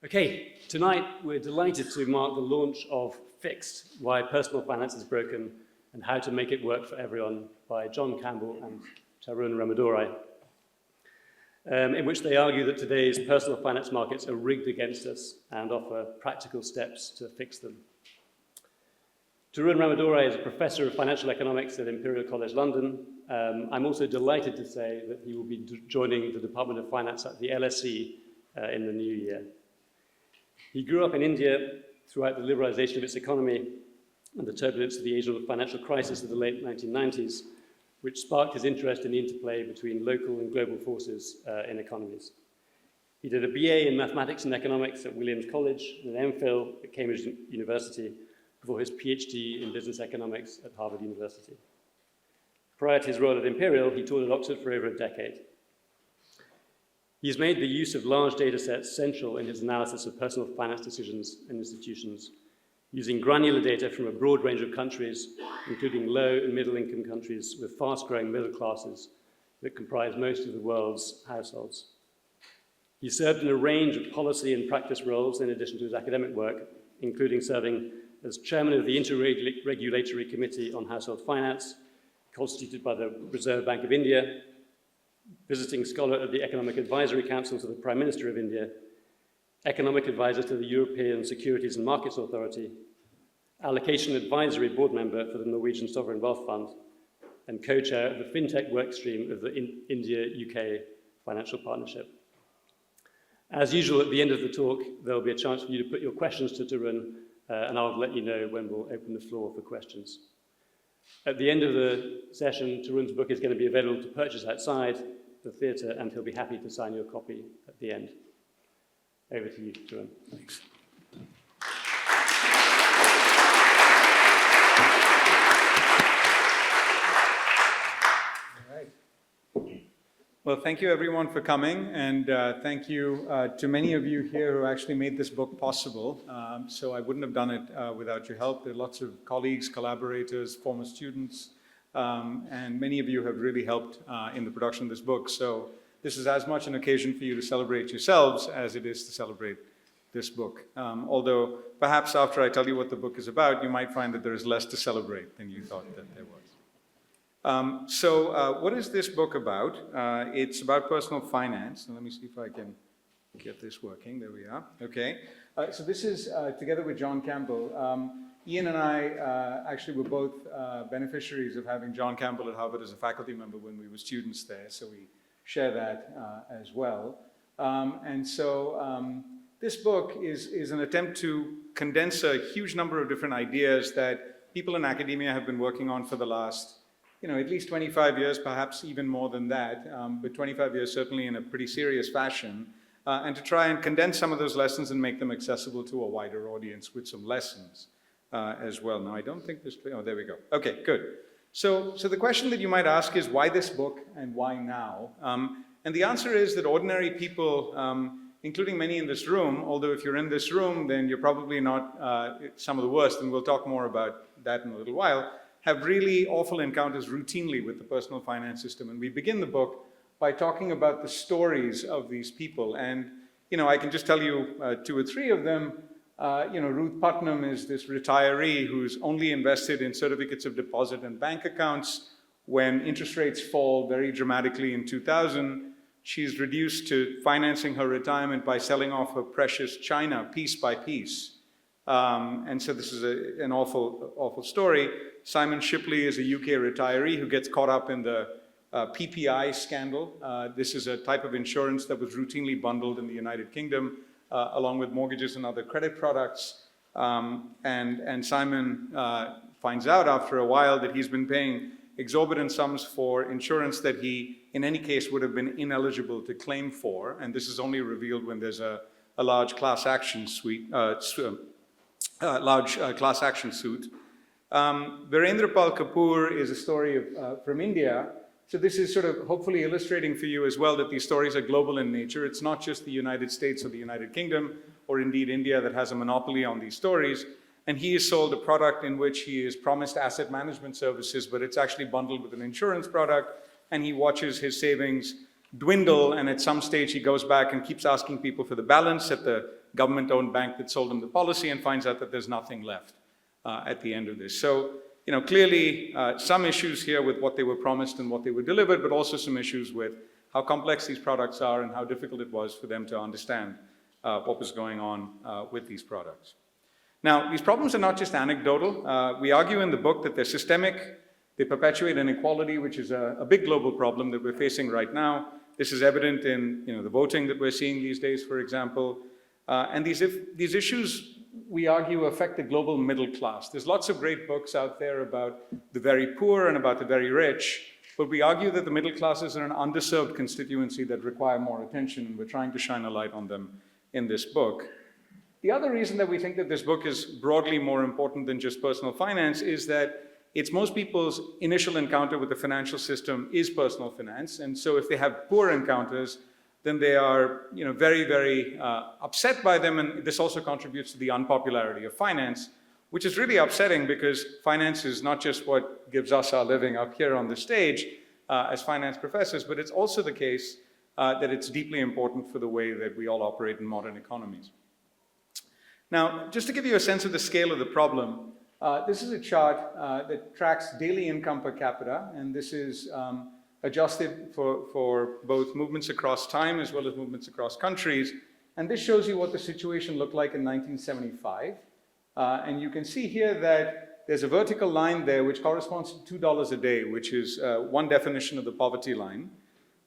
Okay, tonight we're delighted to mark the launch of Fixed, Why Personal Finance is Broken and How to Make It Work for Everyone by John Campbell and Tarun Ramadorai, in which they argue that today's personal finance markets are rigged against us and offer practical steps to fix them. Tarun Ramadorai is a professor of financial economics at Imperial College London. I'm also delighted to say that he will be joining the Department of Finance at the LSE in the new year. He grew up in India throughout the liberalization of its economy and the turbulence of the Asian financial crisis of the late 1990s, which sparked his interest in the interplay between local and global forces in economies. He did a BA in mathematics and economics at Williams College and an MPhil at Cambridge University before his PhD in business economics at Harvard University. Prior to his role at Imperial, he taught at Oxford for over a decade. He's made the use of large data sets central in his analysis of personal finance decisions and institutions, using granular data from a broad range of countries, including low and middle income countries with fast-growing middle classes that comprise most of the world's households. He served in a range of policy and practice roles in addition to his academic work, including serving as chairman of the Interregulatory Committee on Household Finance, constituted by the Reserve Bank of India, visiting scholar of the Economic Advisory Council to the Prime Minister of India, economic advisor to the European Securities and Markets Authority, allocation advisory board member for the Norwegian Sovereign Wealth Fund, and co-chair of the FinTech workstream of the India-UK Financial Partnership. As usual, at the end of the talk, there will be a chance for you to put your questions to Tarun, and I'll let you know when we'll open the floor for questions. At the end of the session, Tarun's book is going to be available to purchase outside the theatre, and he'll be happy to sign your copy at the end. Over to you, Tarun. Thanks. All right. Well, thank you everyone for coming, and thank you to many of you here who actually made this book possible. So I wouldn't have done it without your help. There are lots of colleagues, collaborators, former students, and many of you have really helped in the production of this book. So this is as much an occasion for you to celebrate yourselves as it is to celebrate this book. Although perhaps after I tell you what the book is about, you might find that there is less to celebrate than you thought that there was. What is this book about? It's about personal finance. And let me see if I can get this working. There we are. Okay. So this is together with John Campbell. Ian and I actually were both beneficiaries of having John Campbell at Harvard as a faculty member when we were students there. So we share that as well. This book is an attempt to condense a huge number of different ideas that people in academia have been working on for the last at least 25 years, perhaps even more than that, but 25 years certainly in a pretty serious fashion, and to try and condense some of those lessons and make them accessible to a wider audience with some lessons as well. Now, I don't think this, oh, there we go. Okay, good. So the question that you might ask is, why this book and why now? And the answer is that ordinary people, including many in this room, although if you're in this room, then you're probably not some of the worst, and we'll talk more about that in a little while, have really awful encounters routinely with the personal finance system. And we begin the book by talking about the stories of these people. And, I can just tell you two or three of them. Ruth Putnam is this retiree who's only invested in certificates of deposit and bank accounts. When interest rates fall very dramatically in 2000, she's reduced to financing her retirement by selling off her precious china piece by piece. And so this is an awful, awful story. Simon Shipley is a UK retiree who gets caught up in the PPI scandal. This is a type of insurance that was routinely bundled in the United Kingdom along with mortgages and other credit products. And Simon finds out after a while that he's been paying exorbitant sums for insurance that he, in any case, would have been ineligible to claim for. And this is only revealed when there's a large class action suit. Virendrapal Kapoor is a story from India. So this is sort of hopefully illustrating for you as well that these stories are global in nature. It's not just the United States or the United Kingdom, or indeed India, that has a monopoly on these stories. And he is sold a product in which he is promised asset management services, but it's actually bundled with an insurance product, and he watches his savings dwindle, and at some stage he goes back and keeps asking people for the balance at the government-owned bank that sold him the policy and finds out that there's nothing left at the end of this. So, clearly some issues here with what they were promised and what they were delivered, but also some issues with how complex these products are and how difficult it was for them to understand what was going on with these products. Now, these problems are not just anecdotal. We argue in the book that they're systemic. They perpetuate inequality, which is a big global problem that we're facing right now. This is evident in the voting that we're seeing these days, for example. And these issues, we argue, affect the global middle class. There's lots of great books out there about the very poor and about the very rich, but we argue that the middle classes are an underserved constituency that require more attention, and we're trying to shine a light on them in this book. The other reason that we think that this book is broadly more important than just personal finance is that it's most people's initial encounter with the financial system is personal finance. And so if they have poor encounters, then they are very, very upset by them. And this also contributes to the unpopularity of finance, which is really upsetting because finance is not just what gives us our living up here on the stage as finance professors, but it's also the case that it's deeply important for the way that we all operate in modern economies. Now, just to give you a sense of the scale of the problem, this is a chart that tracks daily income per capita, and this is adjusted for both movements across time as well as movements across countries. And this shows you what the situation looked like in 1975. And you can see here that there's a vertical line there which corresponds to $2 a day, which is one definition of the poverty line.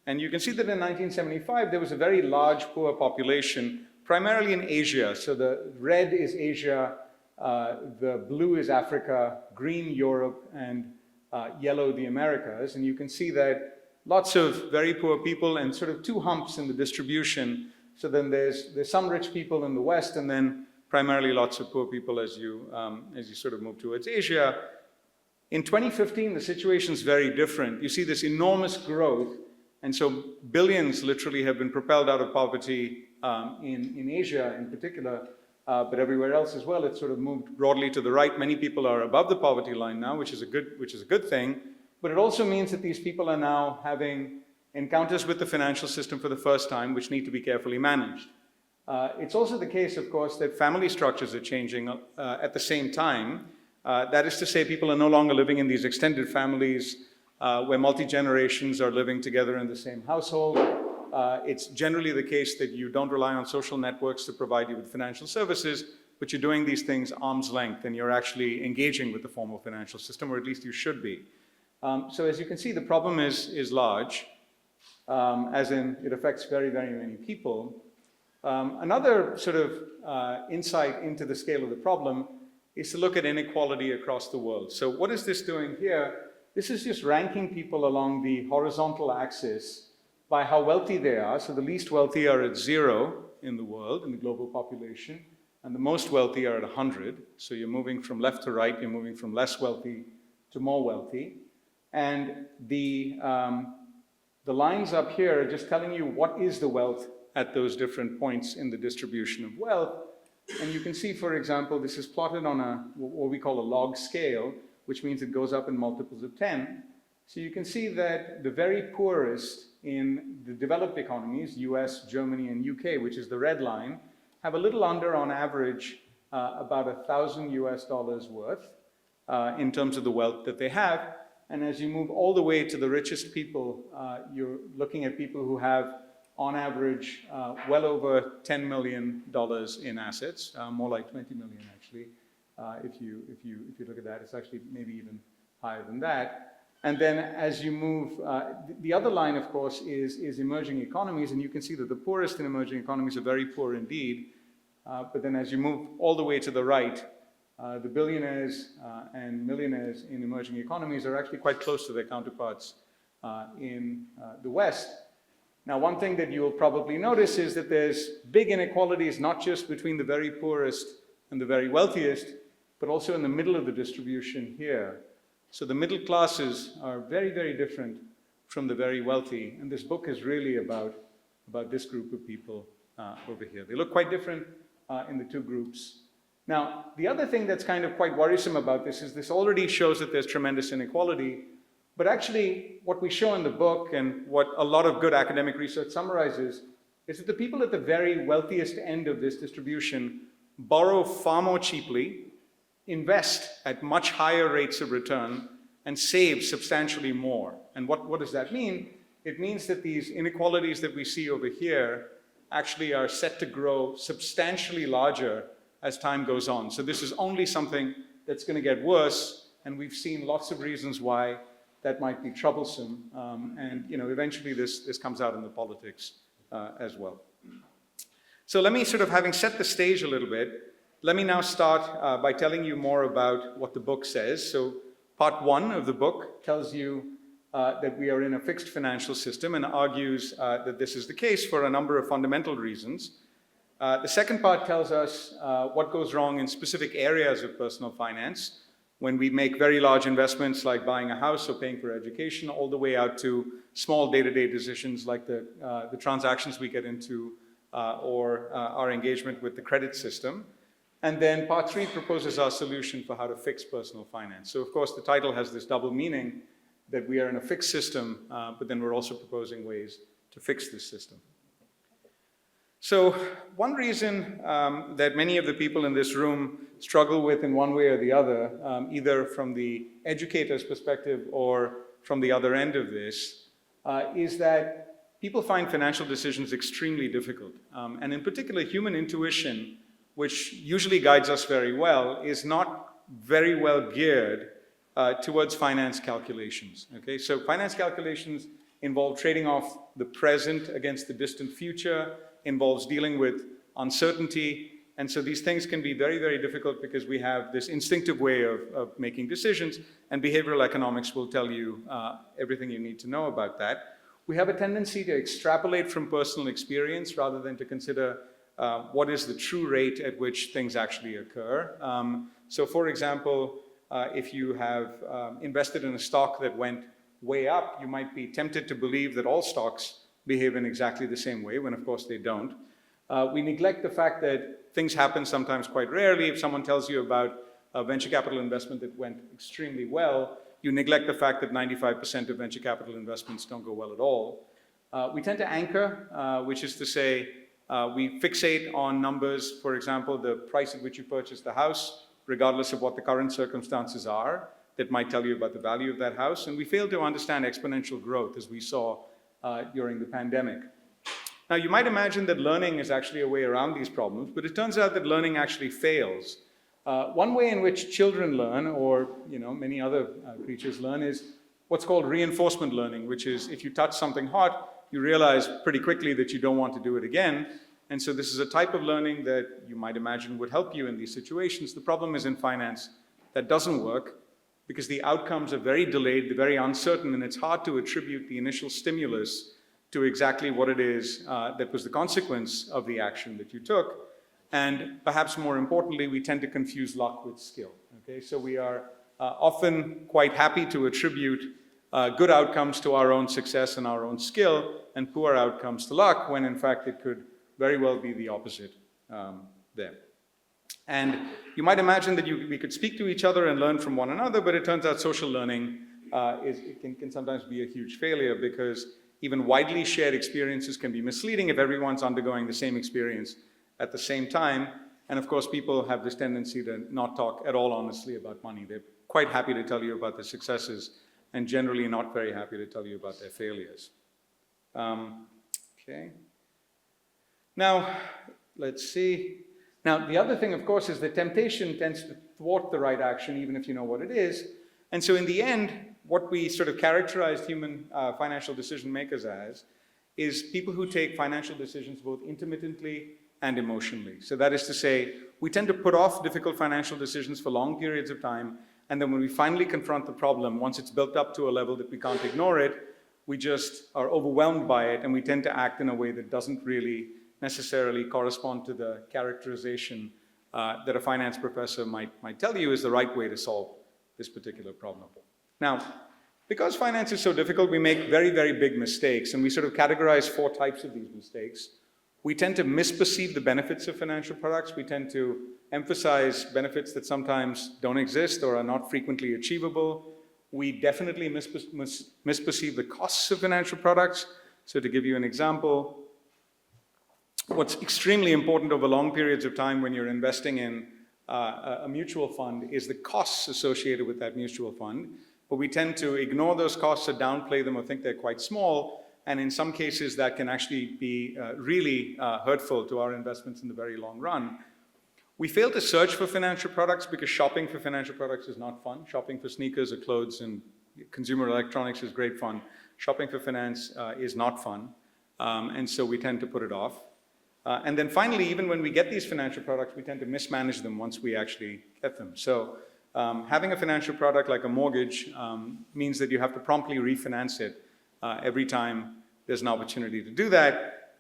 And you can see that in 1975, there was a very large poor population, primarily in Asia. So the red is Asia, the blue is Africa, green Europe, and yellow the Americas. And you can see that lots of very poor people and sort of two humps in the distribution. So then there's some rich people in the West, and then primarily lots of poor people as you sort of move towards Asia. In 2015, the situation is very different. You see this enormous growth, and so billions literally have been propelled out of poverty in Asia in particular, but everywhere else as well. It's sort of moved broadly to the right. Many people are above the poverty line now, which is a good thing. But it also means that these people are now having encounters with the financial system for the first time, which need to be carefully managed. It's also the case, of course, that family structures are changing at the same time. That is to say, people are no longer living in these extended families where multi-generations are living together in the same household. It's generally the case that you don't rely on social networks to provide you with financial services, but you're doing these things arm's length, and you're actually engaging with the formal financial system, or at least you should be. So as you can see, the problem is large, as in it affects very, very many people. Another sort of insight into the scale of the problem is to look at inequality across the world. So what is this doing here? This is just ranking people along the horizontal axis by how wealthy they are. So the least wealthy are at 0 in the world, in the global population, and the most wealthy are at 100. So you're moving from left to right, you're moving from less wealthy to more wealthy. And the lines up here are just telling you what is the wealth at those different points in the distribution of wealth. And you can see, for example, this is plotted on what we call a log scale, which means it goes up in multiples of 10. So you can see that the very poorest in the developed economies, US, Germany, and UK, which is the red line, have a little under, on average, about $1,000 worth in terms of the wealth that they have. And as you move all the way to the richest people, you're looking at people who have, on average, well over $10 million in assets, more like 20 million actually. If you look at that, it's actually maybe even higher than that. And then as you move, the other line, of course, is emerging economies, and you can see that the poorest in emerging economies are very poor indeed. But then as you move all the way to the right, the billionaires and millionaires in emerging economies are actually quite close to their counterparts in the West. Now, one thing that you'll probably notice is that there's big inequalities, not just between the very poorest and the very wealthiest, but also in the middle of the distribution here. So the middle classes are very, very different from the very wealthy. And this book is really about this group of people over here. They look quite different in the two groups. Now, the other thing that's kind of quite worrisome about this is this already shows that there's tremendous inequality. But actually, what we show in the book and what a lot of good academic research summarizes is that the people at the very wealthiest end of this distribution borrow far more cheaply, invest at much higher rates of return, and save substantially more. And what does that mean? It means that these inequalities that we see over here actually are set to grow substantially larger as time goes on. So this is only something that's going to get worse, and we've seen lots of reasons why that might be troublesome. And eventually this comes out in the politics as well. So let me sort of, having set the stage a little bit, let me now start by telling you more about what the book says. So part 1 of the book tells you that we are in a fixed financial system and argues that this is the case for a number of fundamental reasons. The second part tells us what goes wrong in specific areas of personal finance when we make very large investments like buying a house or paying for education, all the way out to small day-to-day decisions like the transactions we get into or our engagement with the credit system. And then part 3 proposes our solution for how to fix personal finance. So of course the title has this double meaning that we are in a fixed system, but then we're also proposing ways to fix this system. So one reason that many of the people in this room struggle with in one way or the other, either from the educator's perspective or from the other end of this, is that people find financial decisions extremely difficult. And in particular, human intuition, which usually guides us very well, is not very well geared towards finance calculations. Okay, so finance calculations involve trading off the present against the distant future, involves dealing with uncertainty, and so these things can be very, very difficult because we have this instinctive way of making decisions, and behavioral economics will tell you everything you need to know about that. We have a tendency to extrapolate from personal experience rather than to consider what is the true rate at which things actually occur. So for example, if you have invested in a stock that went way up, you might be tempted to believe that all stocks behave in exactly the same way, when of course they don't. We neglect the fact that things happen sometimes quite rarely. If someone tells you about a venture capital investment that went extremely well, you neglect the fact that 95% of venture capital investments don't go well at all. We tend to anchor, which is to say, we fixate on numbers, for example, the price at which you purchased the house, regardless of what the current circumstances are, that might tell you about the value of that house. And we fail to understand exponential growth, as we saw during the pandemic. Now, you might imagine that learning is actually a way around these problems, but it turns out that learning actually fails. One way in which children learn, or many other creatures learn, is what's called reinforcement learning, which is if you touch something hot, you realize pretty quickly that you don't want to do it again. And so this is a type of learning that you might imagine would help you in these situations. The problem is in finance, that doesn't work because the outcomes are very delayed, they're very uncertain, and it's hard to attribute the initial stimulus to exactly what it is that was the consequence of the action that you took. And perhaps more importantly, we tend to confuse luck with skill. Okay? So we are often quite happy to attribute good outcomes to our own success and our own skill, and poor outcomes to luck, when in fact it could very well be the opposite there. And you might imagine that we could speak to each other and learn from one another, but it turns out social learning can sometimes be a huge failure, because even widely shared experiences can be misleading if everyone's undergoing the same experience at the same time. And of course, people have this tendency to not talk at all honestly about money. They're quite happy to tell you about their successes and generally not very happy to tell you about their failures. Okay. Now, let's see. Now, the other thing, of course, is that temptation tends to thwart the right action, even if you know what it is. And so in the end, what we sort of characterized human financial decision makers as is people who take financial decisions both intermittently and emotionally. So that is to say, we tend to put off difficult financial decisions for long periods of time, and then when we finally confront the problem, once it's built up to a level that we can't ignore it, we just are overwhelmed by it, and we tend to act in a way that doesn't really necessarily correspond to the characterization that a finance professor might tell you is the right way to solve this particular problem. Now, because finance is so difficult, we make very, very big mistakes, and we sort of categorize 4 types of these mistakes. We tend to misperceive the benefits of financial products. We tend to emphasize benefits that sometimes don't exist or are not frequently achievable. We definitely misperceive the costs of financial products. So to give you an example, what's extremely important over long periods of time when you're investing in a mutual fund is the costs associated with that mutual fund. But we tend to ignore those costs or downplay them or think they're quite small. And in some cases, that can actually be really hurtful to our investments in the very long run. We fail to search for financial products because shopping for financial products is not fun. Shopping for sneakers or clothes and consumer electronics is great fun. Shopping for finance is not fun. And so we tend to put it off. And then finally, even when we get these financial products, we tend to mismanage them once we actually get them. So having a financial product like a mortgage means that you have to promptly refinance it every time there's an opportunity to do that,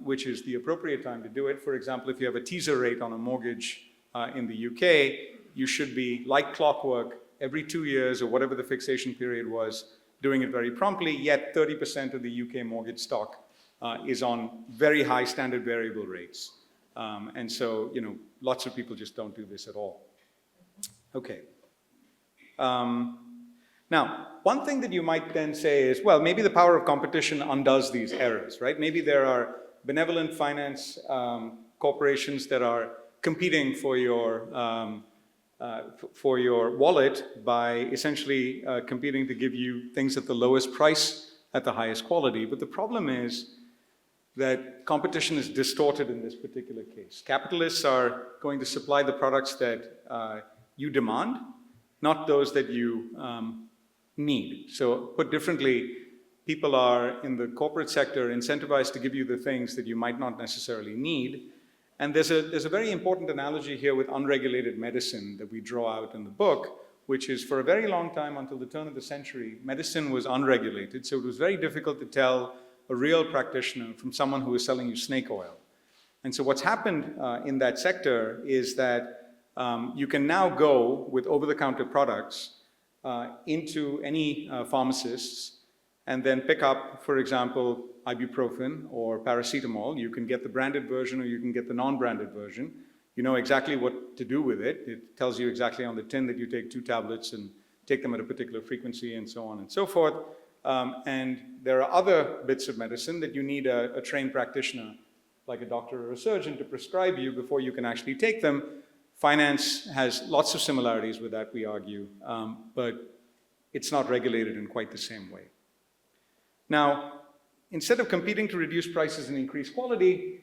which is the appropriate time to do it. For example, if you have a teaser rate on a mortgage in the UK, you should be, like clockwork, every 2 years or whatever the fixation period was, doing it very promptly, yet 30% of the UK mortgage stock is on very high standard variable rates. And so, lots of people just don't do this at all. Okay. Now, one thing that you might then say is, well, maybe the power of competition undoes these errors, right? Maybe there are benevolent finance corporations that are competing for your wallet by essentially competing to give you things at the lowest price at the highest quality. But the problem is that competition is distorted in this particular case. Capitalists are going to supply the products that you demand, not those that you need. So put differently, people are in the corporate sector incentivized to give you the things that you might not necessarily need. And there's a very important analogy here with unregulated medicine that we draw out in the book, which is for a very long time, until the turn of the century, medicine was unregulated. So it was very difficult to tell a real practitioner from someone who was selling you snake oil. And so what's happened in that sector is that you can now go with over-the-counter products into any pharmacists and then pick up, for example, ibuprofen or paracetamol. You can get the branded version or you can get the non-branded version. You know exactly what to do with it. It tells you exactly on the tin that you take 2 tablets and take them at a particular frequency and so on and so forth. And there are other bits of medicine that you need a trained practitioner, like a doctor or a surgeon, to prescribe you before you can actually take them. Finance has lots of similarities with that, we argue, but it's not regulated in quite the same way. Now, instead of competing to reduce prices and increase quality,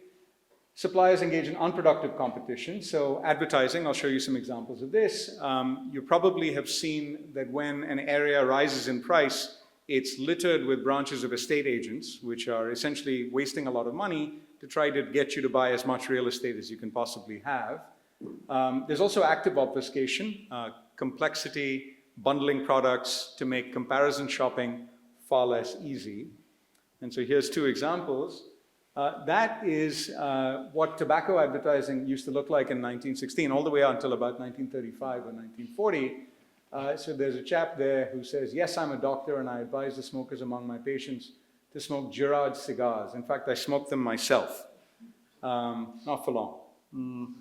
suppliers engage in unproductive competition. So advertising, I'll show you some examples of this. You probably have seen that when an area rises in price, it's littered with branches of estate agents, which are essentially wasting a lot of money to try to get you to buy as much real estate as you can possibly have. There's also active obfuscation, complexity, bundling products to make comparison shopping far less easy. And so here's 2 examples. That is what tobacco advertising used to look like in 1916, all the way until about 1935 or 1940. So there's a chap there who says, yes, I'm a doctor and I advise the smokers among my patients to smoke Girard cigars. In fact, I smoke them myself. Not for long.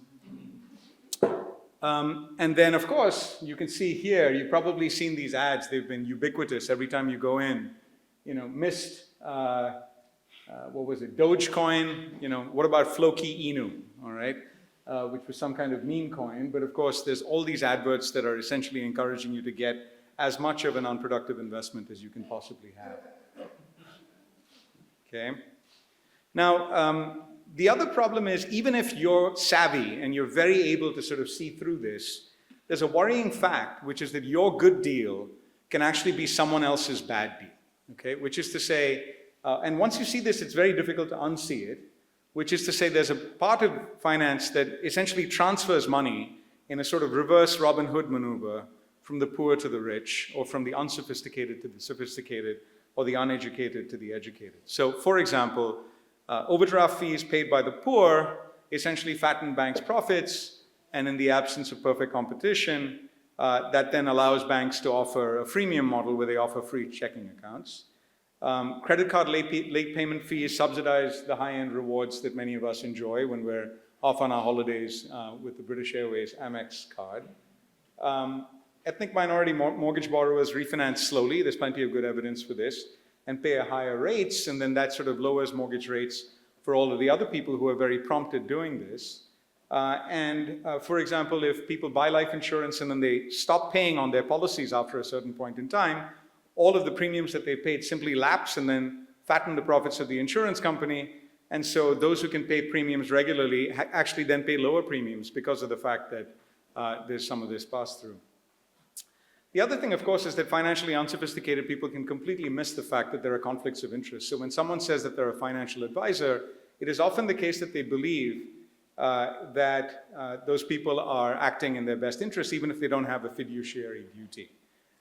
And then, of course, you can see here, you've probably seen these ads. They've been ubiquitous every time you go in. Missed, what was it, Dogecoin? What about Floki Inu, all right? Which was some kind of meme coin. But of course, there's all these adverts that are essentially encouraging you to get as much of an unproductive investment as you can possibly have. Okay? Now, the other problem is, even if you're savvy and you're very able to sort of see through this, there's a worrying fact, which is that your good deal can actually be someone else's bad deal. Okay? Which is to say, and once you see this, it's very difficult to unsee it, which is to say there's a part of finance that essentially transfers money in a sort of reverse Robin Hood maneuver from the poor to the rich, or from the unsophisticated to the sophisticated, or the uneducated to the educated. So, for example, overdraft fees paid by the poor essentially fatten banks' profits, and in the absence of perfect competition, that then allows banks to offer a freemium model where they offer free checking accounts. Credit card late payment fees subsidize the high-end rewards that many of us enjoy when we're off on our holidays with the British Airways Amex card. Ethnic minority mortgage borrowers refinance slowly. There's plenty of good evidence for this, and pay higher rates, and then that sort of lowers mortgage rates for all of the other people who are very prompt at doing this. For example, if people buy life insurance and then they stop paying on their policies after a certain point in time, all of the premiums that they paid simply lapse and then fatten the profits of the insurance company. And so those who can pay premiums regularly actually then pay lower premiums because of the fact that there's some of this pass-through. The other thing, of course, is that financially unsophisticated people can completely miss the fact that there are conflicts of interest. So when someone says that they're a financial advisor, it is often the case that they believe that those people are acting in their best interest, even if they don't have a fiduciary duty.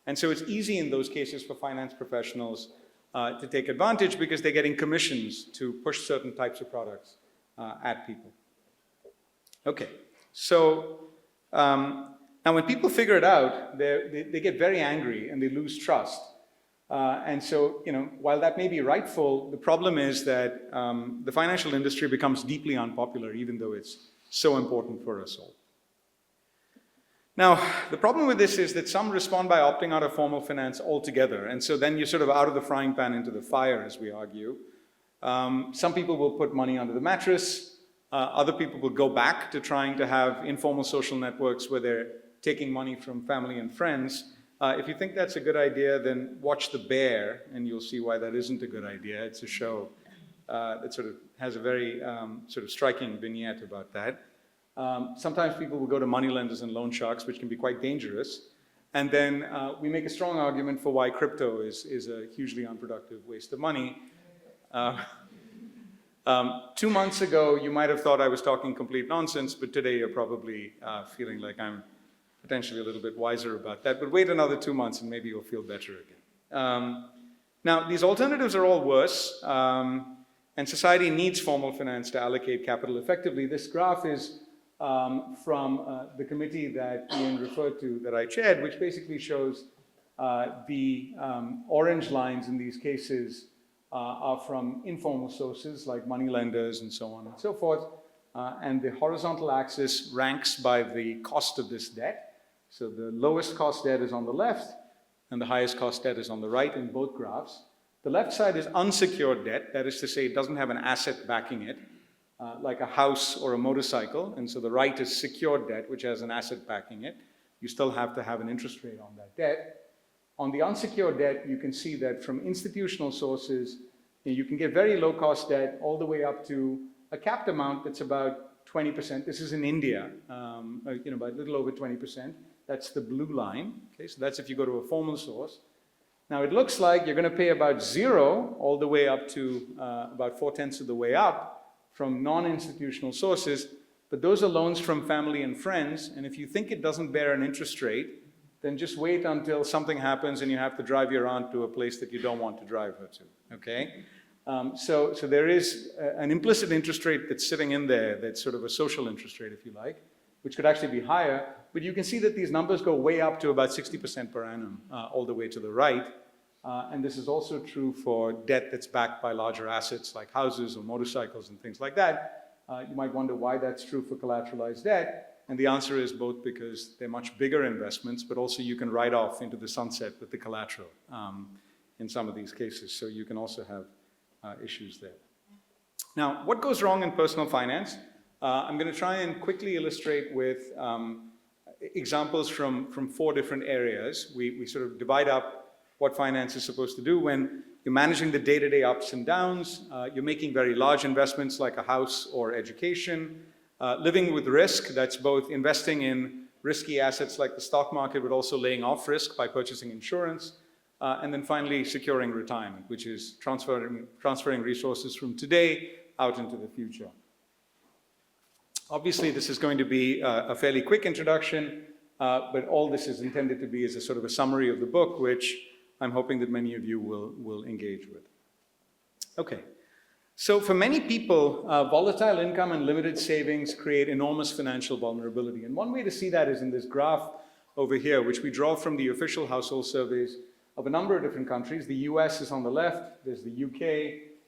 And so it's easy in those cases for finance professionals to take advantage because they're getting commissions to push certain types of products at people. Okay, so now when people figure it out, they get very angry and they lose trust. And so, while that may be rightful, the problem is that the financial industry becomes deeply unpopular, even though it's so important for us all. Now, the problem with this is that some respond by opting out of formal finance altogether. And so then you're sort of out of the frying pan into the fire, as we argue. Some people will put money under the mattress. Other people will go back to trying to have informal social networks where they're taking money from family and friends. If you think that's a good idea, then watch The Bear, and you'll see why that isn't a good idea. It's a show that sort of has a very sort of striking vignette about that. Sometimes people will go to moneylenders and loan sharks, which can be quite dangerous. And then we make a strong argument for why crypto is a hugely unproductive waste of money. 2 months ago, you might have thought I was talking complete nonsense, but today you're probably feeling like I'm potentially a little bit wiser about that. But wait another 2 months and maybe you'll feel better again. Now, these alternatives are all worse, and society needs formal finance to allocate capital effectively. This graph is from the committee that Ian referred to that I chaired, which basically shows the orange lines in these cases are from informal sources like moneylenders and so on and so forth. And the horizontal axis ranks by the cost of this debt. So the lowest cost debt is on the left and the highest cost debt is on the right in both graphs. The left side is unsecured debt. That is to say, it doesn't have an asset backing it, like a house or a motorcycle. And so the right is secured debt, which has an asset backing it. You still have to have an interest rate on that debt. On the unsecured debt, you can see that from institutional sources, you can get very low cost debt all the way up to a capped amount that's about 20%. This is in India, about a little over 20%. That's the blue line. Okay, so that's if you go to a formal source. Now it looks like you're going to pay about 0 all the way up to about 4/10 of the way up from non-institutional sources, but those are loans from family and friends, and if you think it doesn't bear an interest rate, then just wait until something happens and you have to drive your aunt to a place that you don't want to drive her to, okay? So there is an implicit interest rate that's sitting in there that's sort of a social interest rate, if you like, which could actually be higher, but you can see that these numbers go way up to about 60% per annum, all the way to the right. And this is also true for debt that's backed by larger assets like houses or motorcycles and things like that. You might wonder why that's true for collateralized debt. And the answer is both because they're much bigger investments, but also you can write off into the sunset with the collateral in some of these cases. So you can also have issues there. Now, what goes wrong in personal finance? I'm going to try and quickly illustrate with examples from 4 different areas. We sort of divide up what finance is supposed to do when you're managing the day-to-day ups and downs, you're making very large investments like a house or education, living with risk, that's both investing in risky assets like the stock market, but also laying off risk by purchasing insurance, and then finally securing retirement, which is transferring resources from today out into the future. Obviously, this is going to be a fairly quick introduction, but all this is intended to be is a sort of a summary of the book, which I'm hoping that many of you will engage with. Okay, so for many people, volatile income and limited savings create enormous financial vulnerability. And one way to see that is in this graph over here, which we draw from the official household surveys of a number of different countries. The US is on the left, there's the UK,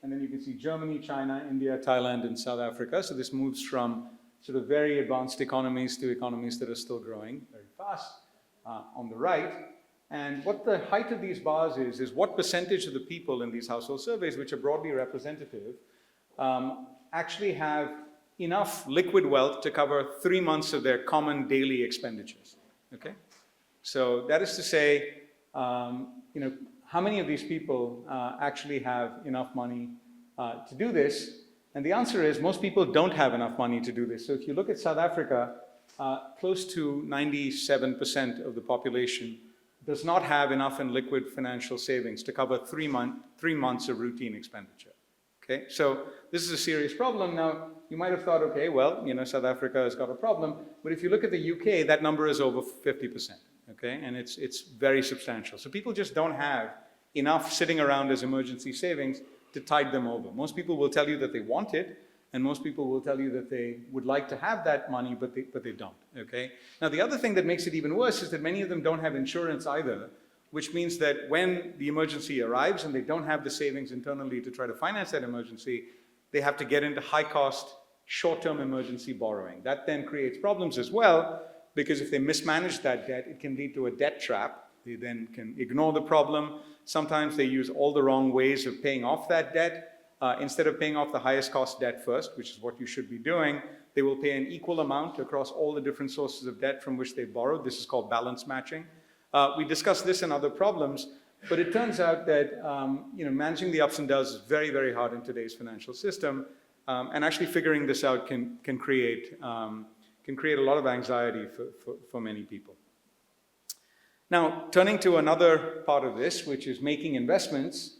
and then you can see Germany, China, India, Thailand, and South Africa. So this moves from sort of very advanced economies to economies that are still growing very fast on the right. And what the height of these bars is what percentage of the people in these household surveys, which are broadly representative, actually have enough liquid wealth to cover 3 months of their common daily expenditures. Okay? So that is to say, how many of these people actually have enough money to do this? And the answer is most people don't have enough money to do this. So if you look at South Africa, close to 97% of the population does not have enough in liquid financial savings to cover 3 months of routine expenditure. Okay, so this is a serious problem. Now, you might have thought, okay, well, South Africa has got a problem, but if you look at the UK, that number is over 50%, okay, and it's very substantial. So people just don't have enough sitting around as emergency savings to tide them over. Most people will tell you that they want it, and most people will tell you that they would like to have that money, but they don't, okay? Now, the other thing that makes it even worse is that many of them don't have insurance either, which means that when the emergency arrives and they don't have the savings internally to try to finance that emergency, they have to get into high-cost, short-term emergency borrowing. That then creates problems as well, because if they mismanage that debt, it can lead to a debt trap. They then can ignore the problem. Sometimes they use all the wrong ways of paying off that debt. Instead of paying off the highest cost debt first, which is what you should be doing, they will pay an equal amount across all the different sources of debt from which they borrowed. This is called balance matching. We discussed this and other problems, but it turns out that managing the ups and downs is very, very hard in today's financial system, and actually figuring this out can create a lot of anxiety for many people. Now, turning to another part of this, which is making investments.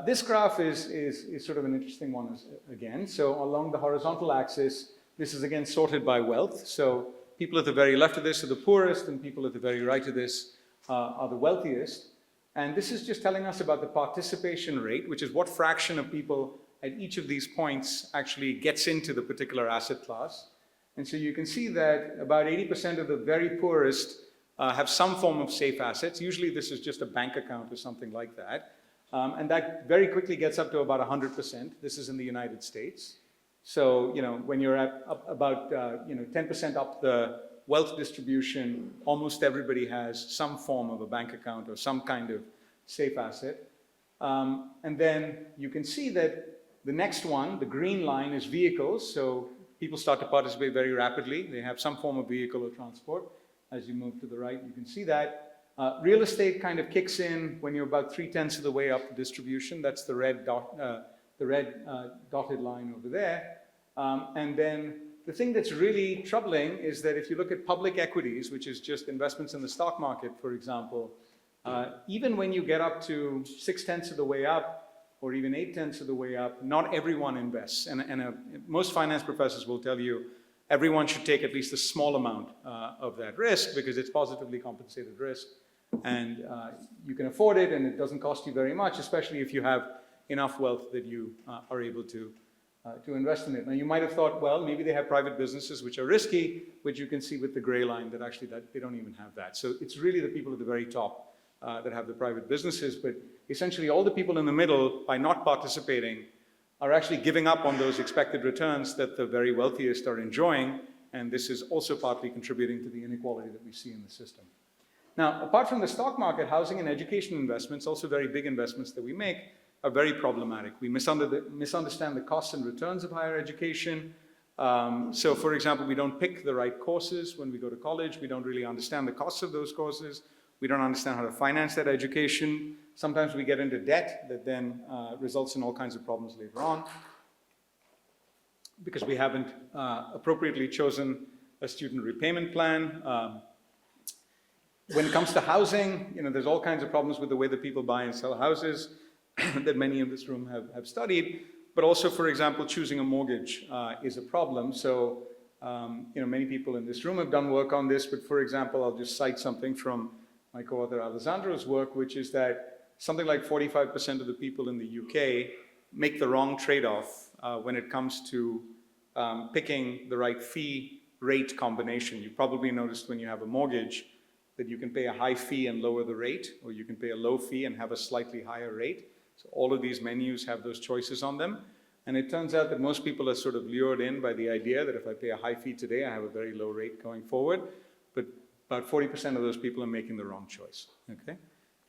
This graph is sort of an interesting one again. So along the horizontal axis, this is again sorted by wealth. So people at the very left of this are the poorest, and people at the very right of this are the wealthiest. And this is just telling us about the participation rate, which is what fraction of people at each of these points actually gets into the particular asset class. And so you can see that about 80% of the very poorest have some form of safe assets. Usually this is just a bank account or something like that. And that very quickly gets up to about 100%. This is in the United States. So, when you're at about 10% up the wealth distribution, almost everybody has some form of a bank account or some kind of safe asset. And then you can see that the next one, the green line, is vehicles. So people start to participate very rapidly. They have some form of vehicle or transport. As you move to the right, you can see that. Real estate kind of kicks in when you're about 3/10 of the way up the distribution. That's the red dotted line over there. And then the thing that's really troubling is that if you look at public equities, which is just investments in the stock market, for example, even when you get up to 6/10 of the way up, or even 8/10 of the way up, not everyone invests. And most finance professors will tell you everyone should take at least a small amount of that risk because it's positively compensated risk. And you can afford it, and it doesn't cost you very much, especially if you have enough wealth that you are able to invest in it. Now, you might have thought, well, maybe they have private businesses which are risky, which you can see with the gray line that actually they don't even have that. So it's really the people at the very top that have the private businesses, but essentially all the people in the middle, by not participating, are actually giving up on those expected returns that the very wealthiest are enjoying, and this is also partly contributing to the inequality that we see in the system. Now, apart from the stock market, housing and education investments, also very big investments that we make, are very problematic. We misunderstand the costs and returns of higher education. So, for example, we don't pick the right courses when we go to college. We don't really understand the costs of those courses. We don't understand how to finance that education. Sometimes we get into debt that then results in all kinds of problems later on because we haven't appropriately chosen a student repayment plan. When it comes to housing, there's all kinds of problems with the way that people buy and sell houses that many in this room have studied. But also, for example, choosing a mortgage is a problem. So, many people in this room have done work on this. But for example, I'll just cite something from my co-author Alessandro's work, which is that something like 45% of the people in the UK make the wrong trade-off when it comes to picking the right fee rate combination. You probably noticed when you have a mortgage that you can pay a high fee and lower the rate, or you can pay a low fee and have a slightly higher rate. So all of these menus have those choices on them. And it turns out that most people are sort of lured in by the idea that if I pay a high fee today, I have a very low rate going forward. But about 40% of those people are making the wrong choice, okay?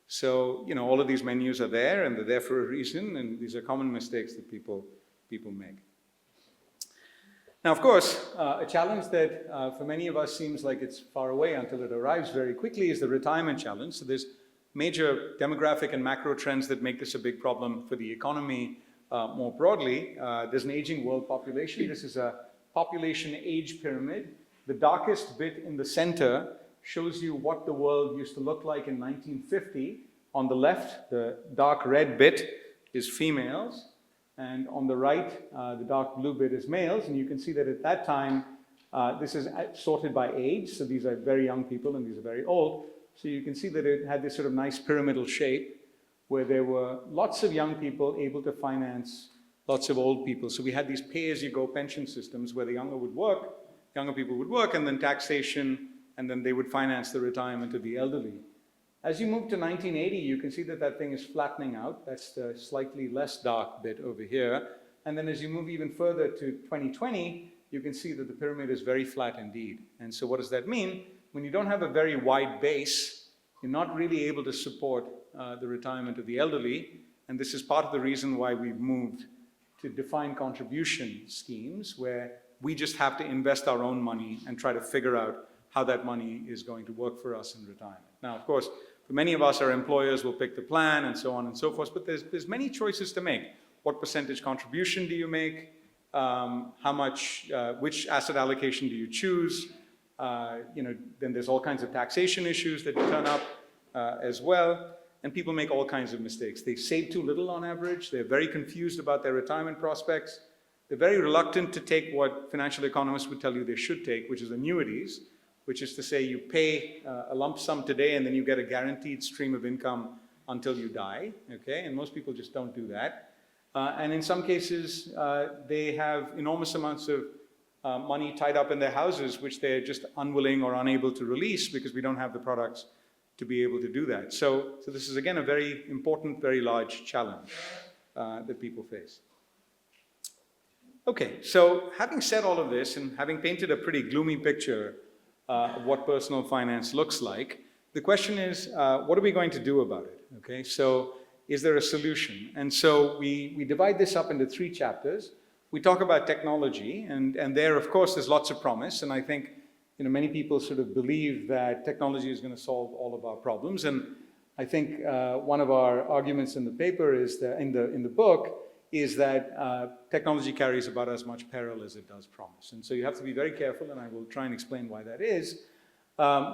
So, all of these menus are there, and they're there for a reason, and these are common mistakes that people people make. Now, of course, a challenge that for many of us seems like it's far away until it arrives very quickly is the retirement challenge. So there's major demographic and macro trends that make this a big problem for the economy more broadly. There's an aging world population. This is a population age pyramid. The darkest bit in the center shows you what the world used to look like in 1950. On the left, the dark red bit is females. And on the right, the dark blue bit is males. And you can see that at that time, this is sorted by age. So these are very young people and these are very old. So you can see that it had this sort of nice pyramidal shape where there were lots of young people able to finance lots of old people. So we had these pay-as-you-go pension systems where the younger people would work, and then taxation, and then they would finance the retirement of the elderly. As you move to 1980, you can see that that thing is flattening out. That's the slightly less dark bit over here. And then as you move even further to 2020, you can see that the pyramid is very flat indeed. And so what does that mean? When you don't have a very wide base, you're not really able to support the retirement of the elderly. And this is part of the reason why we've moved to defined contribution schemes, where we just have to invest our own money and try to figure out how that money is going to work for us in retirement. Now, of course, for many of us, our employers will pick the plan and so on and so forth, but there's many choices to make. What percentage contribution do you make? How much, which asset allocation do you choose? Then there's all kinds of taxation issues that turn up as well, and people make all kinds of mistakes. They save too little on average. They're very confused about their retirement prospects. They're very reluctant to take what financial economists would tell you they should take, which is annuities, which is to say you pay a lump sum today and then you get a guaranteed stream of income until you die, okay? And most people just don't do that. And in some cases, they have enormous amounts of money tied up in their houses, which they're just unwilling or unable to release because we don't have the products to be able to do that. So this is, again, a very important, very large challenge that people face. Okay, so having said all of this and having painted a pretty gloomy picture of what personal finance looks like, the question is, what are we going to do about it? Okay, so is there a solution? And so we divide this up into 3 chapters. We talk about technology, and there, of course, there's lots of promise, and I think many people sort of believe that technology is going to solve all of our problems, and I think one of our arguments in the paper is that in the book is that technology carries about as much peril as it does promise. And so you have to be very careful, and I will try and explain why that is.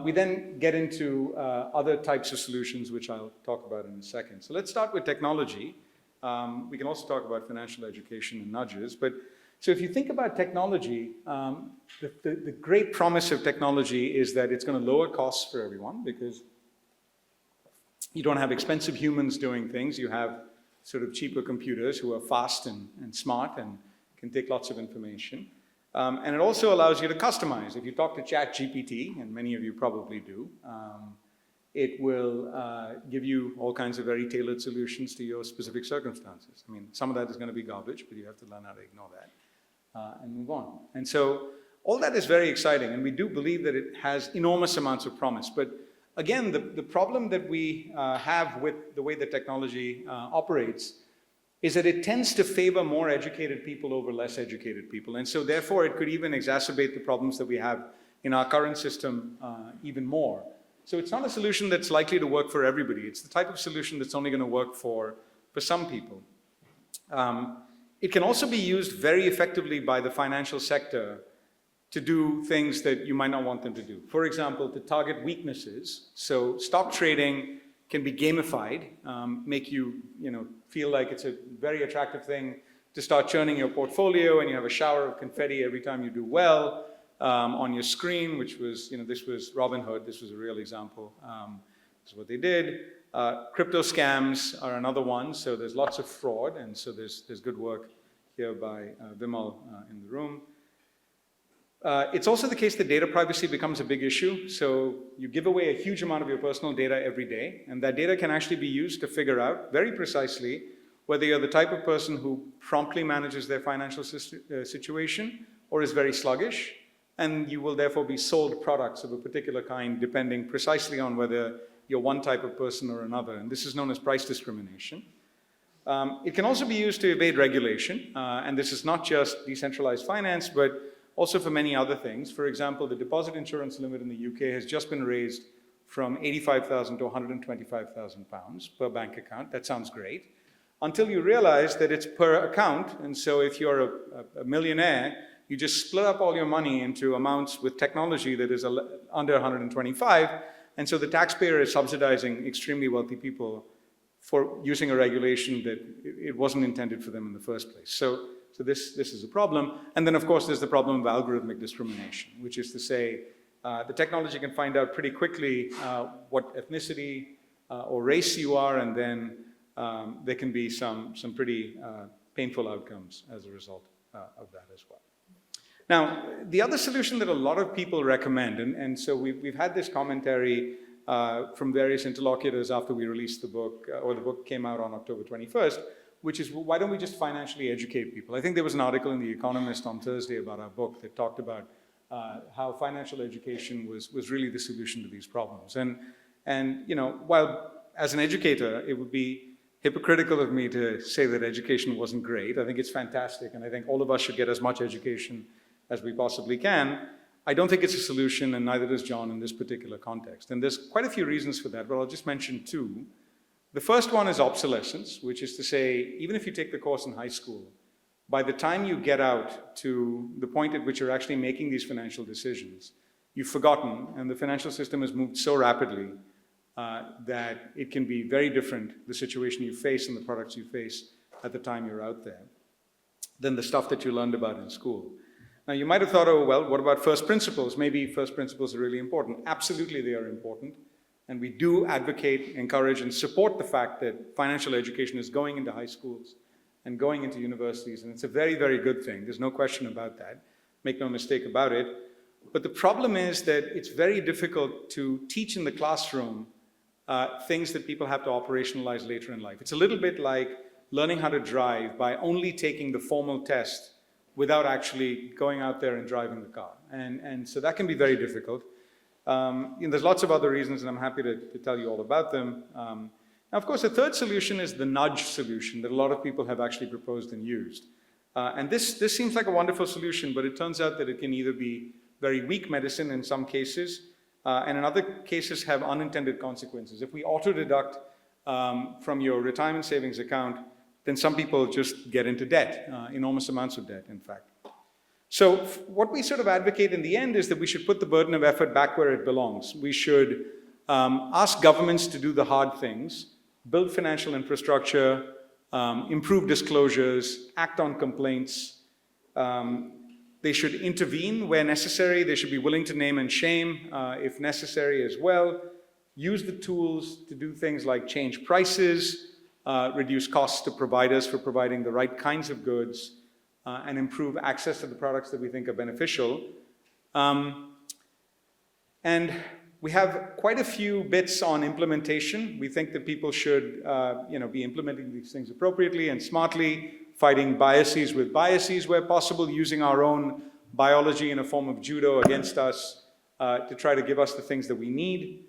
We then get into other types of solutions, which I'll talk about in a second. So let's start with technology. We can also talk about financial education and nudges. But so if you think about technology, the great promise of technology is that it's going to lower costs for everyone because you don't have expensive humans doing things. You have sort of cheaper computers who are fast and smart and can take lots of information. And it also allows you to customize. If you talk to ChatGPT, and many of you probably do, it will give you all kinds of very tailored solutions to your specific circumstances. I mean, some of that is going to be garbage, but you have to learn how to ignore that and move on. And so all that is very exciting, and we do believe that it has enormous amounts of promise. But again, the problem that we have with the way that technology operates is that it tends to favor more educated people over less educated people. And so therefore, it could even exacerbate the problems that we have in our current system even more. So it's not a solution that's likely to work for everybody. It's the type of solution that's only going to work for some people. It can also be used very effectively by the financial sector to do things that you might not want them to do. For example, to target weaknesses. So stock trading can be gamified, make you, feel like it's a very attractive thing to start churning your portfolio, and you have a shower of confetti every time you do well on your screen, which was, this was Robinhood. This was a real example. This is what they did. Crypto scams are another one. So there's lots of fraud, and so there's good work here by Vimal in the room. It's also the case that data privacy becomes a big issue. So you give away a huge amount of your personal data every day, and that data can actually be used to figure out very precisely whether you're the type of person who promptly manages their financial situation or is very sluggish, and you will therefore be sold products of a particular kind depending precisely on whether you're one type of person or another, and this is known as price discrimination. It can also be used to evade regulation, and this is not just decentralized finance, but also for many other things. For example, the deposit insurance limit in the UK has just been raised from 85,000 to 125,000 pounds per bank account. That sounds great. Until you realize that it's per account, and so if you're a millionaire, you just split up all your money into amounts with technology that is under 125, and so the taxpayer is subsidizing extremely wealthy people for using a regulation that it wasn't intended for them in the first place. So this is a problem. And then, of course, there's the problem of algorithmic discrimination, which is to say the technology can find out pretty quickly what ethnicity or race you are, and then there can be some pretty painful outcomes as a result of that as well. Now, the other solution that a lot of people recommend, and so we've had this commentary from various interlocutors after we released the book, or the book came out on October 21st, which is, why don't we just financially educate people? I think there was an article in The Economist on Thursday about our book that talked about how financial education was really the solution to these problems. And you know, while as an educator, it would be hypocritical of me to say that education wasn't great. I think it's fantastic, and I think all of us should get as much education as we possibly can. I don't think it's a solution, and neither does John in this particular context. And there's quite a few reasons for that, but I'll just mention two. The first one is obsolescence, which is to say, even if you take the course in high school, by the time you get out to the point at which you're actually making these financial decisions, you've forgotten, and the financial system has moved so rapidly that it can be very different, the situation you face and the products you face at the time you're out there, than the stuff that you learned about in school. Now, you might have thought, oh, well, what about first principles? Maybe first principles are really important. Absolutely, they are important. And we do advocate, encourage, and support the fact that financial education is going into high schools and going into universities. And it's a very, very good thing. There's no question about that. Make no mistake about it. But the problem is that it's very difficult to teach in the classroom things that people have to operationalize later in life. It's a little bit like learning how to drive by only taking the formal test without actually going out there and driving the car. And so that can be very difficult. There's lots of other reasons, and I'm happy to tell you all about them. Now, of course, the third solution is the nudge solution that a lot of people have actually proposed and used. And this seems like a wonderful solution, but it turns out that it can either be very weak medicine in some cases, and in other cases have unintended consequences. If we auto-deduct from your retirement savings account, then some people just get into debt, enormous amounts of debt, in fact. So what we sort of advocate in the end is that we should put the burden of effort back where it belongs. We should ask governments to do the hard things, build financial infrastructure, improve disclosures, act on complaints. They should intervene where necessary. They should be willing to name and shame if necessary as well. Use the tools to do things like change prices, reduce costs to providers for providing the right kinds of goods, and improve access to the products that we think are beneficial. And we have quite a few bits on implementation. We think that people should be implementing these things appropriately and smartly, fighting biases with biases where possible, using our own biology in a form of judo against us to try to give us the things that we need,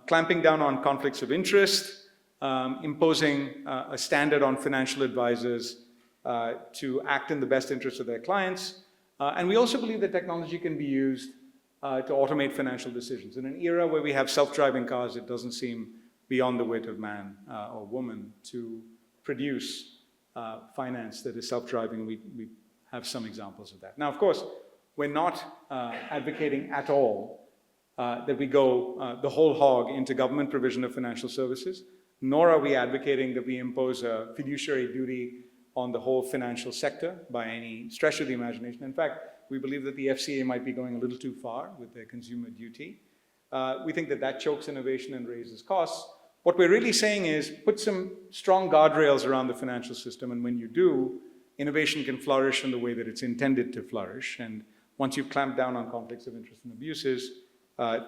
clamping down on conflicts of interest, imposing a standard on financial advisors to act in the best interest of their clients. And we also believe that technology can be used to automate financial decisions. In an era where we have self-driving cars, it doesn't seem beyond the wit of man or woman to produce finance that is self-driving. We have some examples of that. Now, of course, we're not advocating at all that we go the whole hog into government provision of financial services, nor are we advocating that we impose a fiduciary duty on the whole financial sector by any stretch of the imagination. In fact, we believe that the FCA might be going a little too far with their consumer duty. We think that that chokes innovation and raises costs. What we're really saying is put some strong guardrails around the financial system, and when you do, innovation can flourish in the way that it's intended to flourish. And once you've clamped down on conflicts of interest and abuses,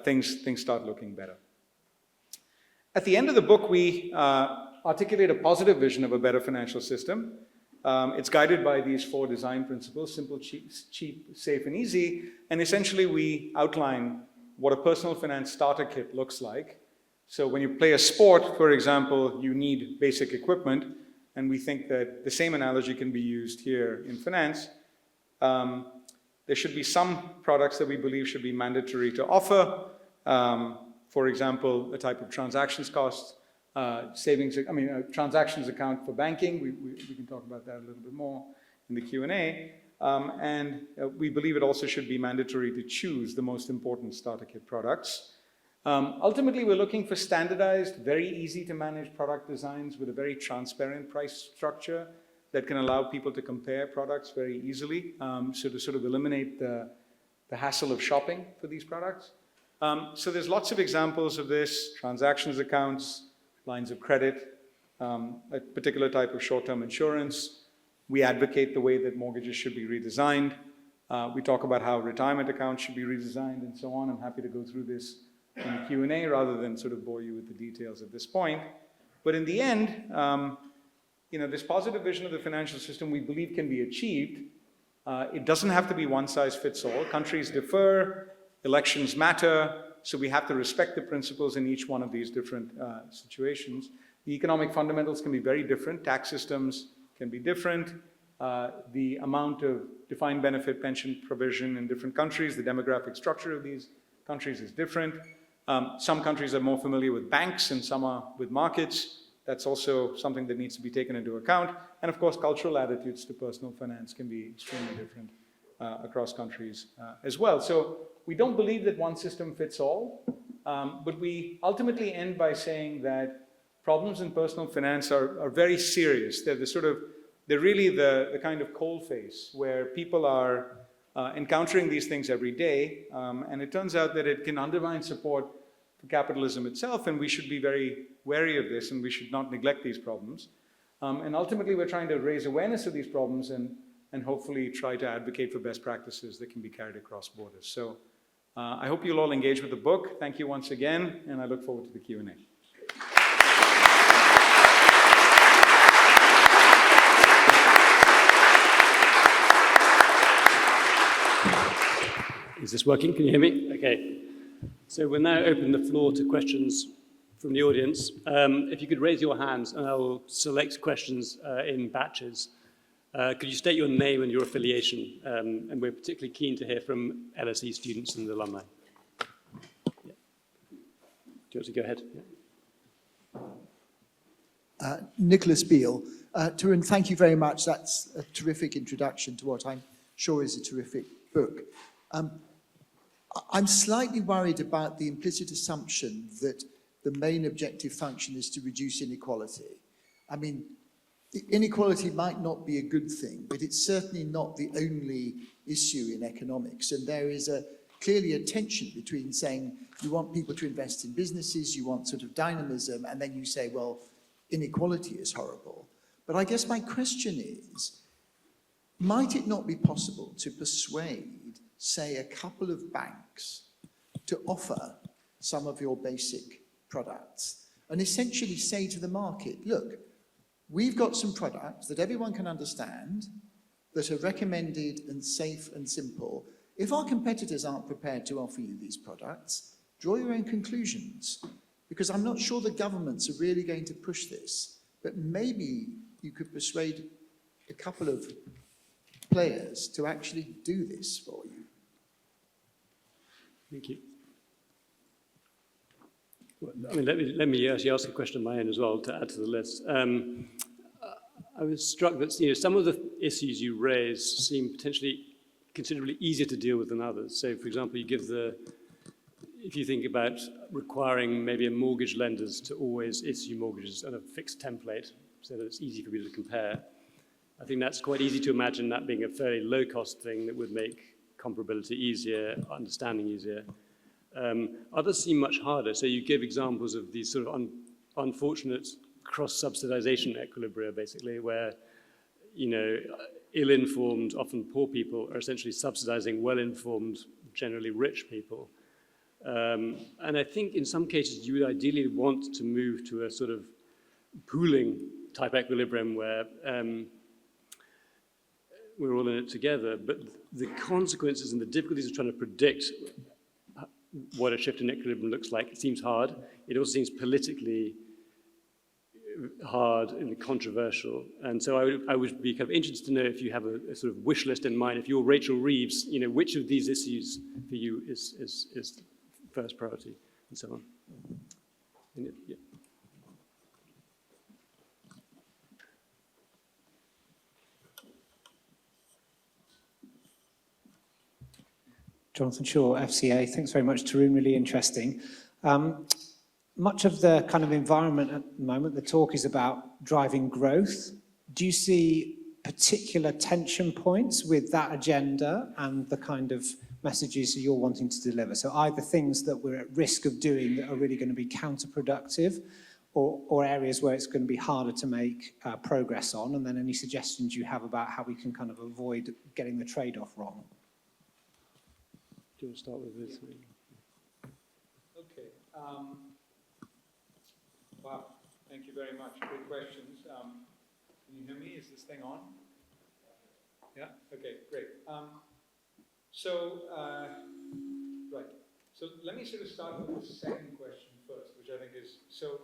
things start looking better. At the end of the book, we articulate a positive vision of a better financial system. It's guided by these 4 design principles: simple, cheap, safe, and easy. And essentially, we outline what a personal finance starter kit looks like. So when you play a sport, for example, you need basic equipment. and we think that the same analogy can be used here in finance. There should be some products that we believe should be mandatory to offer. For example, a type of transactions cost, transactions account for banking. We can talk about that a little bit more in the Q&A. We believe it also should be mandatory to choose the most important starter kit products. Ultimately, we're looking for standardized, very easy to manage product designs with a very transparent price structure that can allow people to compare products very easily, so to sort of eliminate the hassle of shopping for these products. So there's lots of examples of this: transactions accounts, lines of credit, a particular type of short-term insurance. We advocate the way that mortgages should be redesigned. We talk about how retirement accounts should be redesigned and so on. I'm happy to go through this in the Q&A rather than sort of bore you with the details at this point. But in the end, this positive vision of the financial system we believe can be achieved. It doesn't have to be one size fits all. Countries differ, elections matter, so we have to respect the principles in each one of these different situations. The economic fundamentals can be very different. Tax systems can be different. The amount of defined benefit pension provision in different countries, the demographic structure of these countries is different. Some countries are more familiar with banks and some are with markets. That's also something that needs to be taken into account. And of course, cultural attitudes to personal finance can be extremely different across countries as well. So we don't believe that one system fits all, but we ultimately end by saying that problems in personal finance are very serious. They're really the kind of coalface where people are encountering these things every day, and it turns out that it can undermine support for capitalism itself, and we should be very wary of this, and we should not neglect these problems. And ultimately, we're trying to raise awareness of these problems and hopefully try to advocate for best practices that can be carried across borders. So I hope you'll all engage with the book. Thank you once again, and I look forward to the Q&A. Is this working? Can you hear me? Okay. So we'll now open the floor to questions from the audience. If you could raise your hands, and I will select questions in batches. Could you state your name and your affiliation? And we're particularly keen to hear from LSE students and alumni. Yeah. Do you want to go ahead? Yeah. Nicholas Beale. Tarun, thank you very much. That's a terrific introduction to what I'm sure is a terrific book. I'm slightly worried about the implicit assumption that the main objective function is to reduce inequality. I mean, inequality might not be a good thing, but it's certainly not the only issue in economics. And there is clearly a tension between saying you want people to invest in businesses, you want sort of dynamism, and then you say, well, inequality is horrible. But I guess my question is, might it not be possible to persuade, say, a couple of banks to offer some of your basic products and essentially say to the market, look, we've got some products that everyone can understand that are recommended and safe and simple. If our competitors aren't prepared to offer you these products, draw your own conclusions, because I'm not sure the governments are really going to push this, but maybe you could persuade a couple of players to actually do this for you. Thank you. Well, I mean, let me actually ask a question of my own as well to add to the list. I was struck that some of the issues you raise seem potentially considerably easier to deal with than others. So, for example, if you think about requiring maybe mortgage lenders to always issue mortgages on a fixed template so that it's easy for people to compare, I think that's quite easy to imagine that being a fairly low-cost thing that would make comparability easier, understanding easier. Others seem much harder. So you give examples of these sort of unfortunate cross-subsidization equilibria, basically, where, ill-informed, often poor people are essentially subsidizing well-informed, generally rich people. And I think in some cases you would ideally want to move to a sort of pooling type equilibrium where we're all in it together, but the consequences and the difficulties of trying to predict what a shift in equilibrium looks like, it seems hard. It also seems politically hard and controversial. And so I would be kind of interested to know if you have a sort of wish list in mind. If you're Rachel Reeves, which of these issues for you is first priority, and so on. Yeah. Jonathan Shaw, FCA. Thanks very much, Tarun. Really interesting. Much of the kind of environment at the moment, the talk is about driving growth. Do you see particular tension points with that agenda and the kind of messages you're wanting to deliver? So either things that we're at risk of doing that are really going to be counterproductive, or areas where it's going to be harder to make progress on, and then any suggestions you have about how we can kind of avoid getting the trade-off wrong? Do you want to start with this? Okay. Wow, thank you very much. Great questions. Can you hear me? Is this thing on? Yeah? Okay, great. Right. So let me sort of start with the second question first, which I think is, so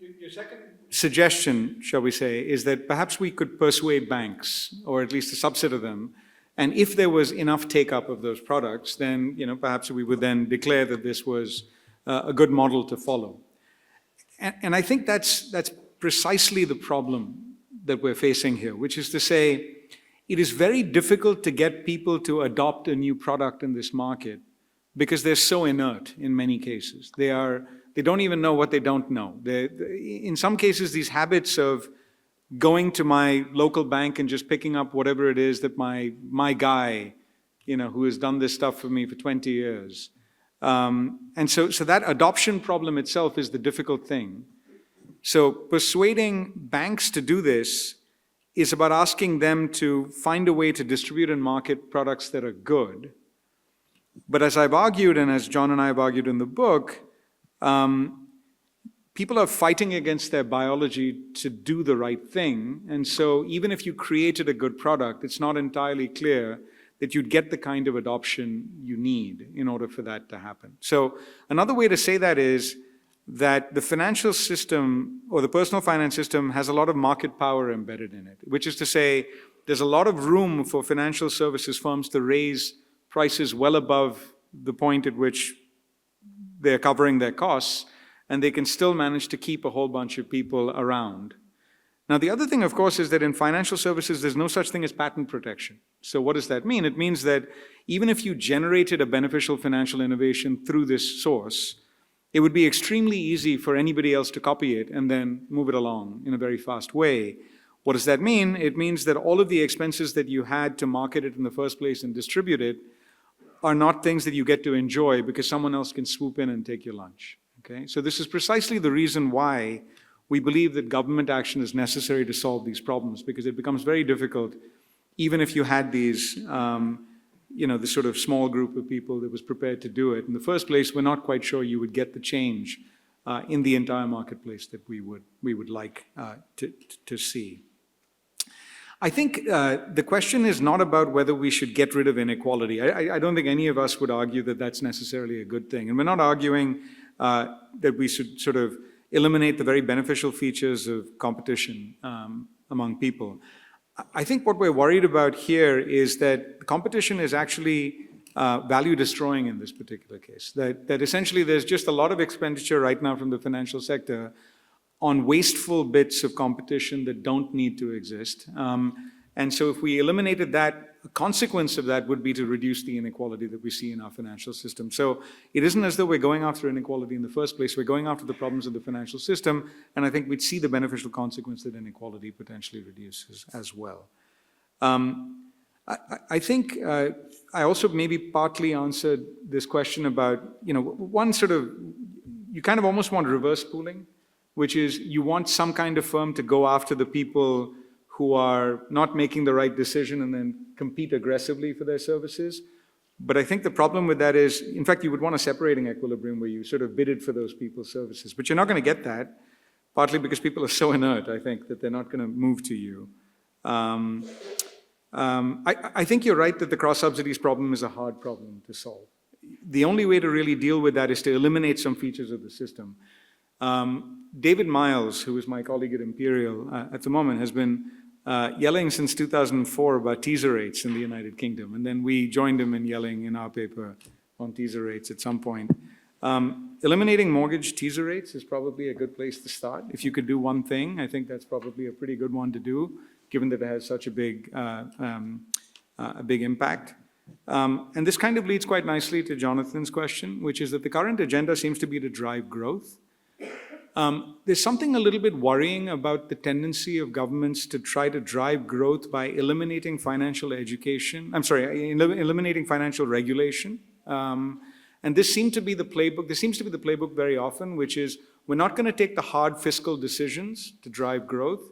your second suggestion, shall we say, is that perhaps we could persuade banks, or at least a subset of them, and if there was enough take-up of those products, then perhaps we would then declare that this was a good model to follow. And I think that's precisely the problem that we're facing here, which is to say, it is very difficult to get people to adopt a new product in this market because they're so inert in many cases. They don't even know what they don't know. In some cases, these habits of going to my local bank and just picking up whatever it is that my guy, who has done this stuff for me for 20 years. And so that adoption problem itself is the difficult thing. So persuading banks to do this is about asking them to find a way to distribute and market products that are good. But as I've argued, and as John and I have argued in the book, people are fighting against their biology to do the right thing. And so even if you created a good product, it's not entirely clear that you'd get the kind of adoption you need in order for that to happen. So another way to say that is that the financial system, or the personal finance system, has a lot of market power embedded in it, which is to say there's a lot of room for financial services firms to raise prices well above the point at which they're covering their costs, and they can still manage to keep a whole bunch of people around. Now, the other thing, of course, is that in financial services, there's no such thing as patent protection. So what does that mean? It means that even if you generated a beneficial financial innovation through this source, it would be extremely easy for anybody else to copy it and then move it along in a very fast way. What does that mean? It means that all of the expenses that you had to market it in the first place and distribute it are not things that you get to enjoy because someone else can swoop in and take your lunch. Okay? So this is precisely the reason why we believe that government action is necessary to solve these problems, because it becomes very difficult, even if you had these, this sort of small group of people that was prepared to do it. In the first place, we're not quite sure you would get the change in the entire marketplace that we would like to see. I think the question is not about whether we should get rid of inequality. I don't think any of us would argue that that's necessarily a good thing. And we're not arguing that we should sort of eliminate the very beneficial features of competition among people. I think what we're worried about here is that competition is actually value destroying in this particular case. That essentially there's just a lot of expenditure right now from the financial sector on wasteful bits of competition that don't need to exist. And so if we eliminated that, a consequence of that would be to reduce the inequality that we see in our financial system. So it isn't as though we're going after inequality in the first place. We're going after the problems of the financial system, and I think we'd see the beneficial consequence that inequality potentially reduces as well. I think I also maybe partly answered this question about, one sort of, you kind of almost want reverse pooling, which is you want some kind of firm to go after the people who are not making the right decision and then compete aggressively for their services. But I think the problem with that is, in fact, you would want a separating equilibrium where you sort of bidded for those people's services. But you're not going to get that, partly because people are so inert, I think, that they're not going to move to you. I think you're right that the cross-subsidies problem is a hard problem to solve. The only way to really deal with that is to eliminate some features of the system. David Miles, who is my colleague at Imperial at the moment, has been yelling since 2004 about teaser rates in the United Kingdom. And then we joined him in yelling in our paper on teaser rates at some point. Eliminating mortgage teaser rates is probably a good place to start. If you could do one thing, I think that's probably a pretty good one to do, given that it has such a big impact. And this kind of leads quite nicely to Jonathan's question, which is that the current agenda seems to be to drive growth. There's something a little bit worrying about the tendency of governments to try to drive growth by eliminating financial education. Eliminating financial regulation. And this seems to be the playbook very often, which is we're not going to take the hard fiscal decisions to drive growth.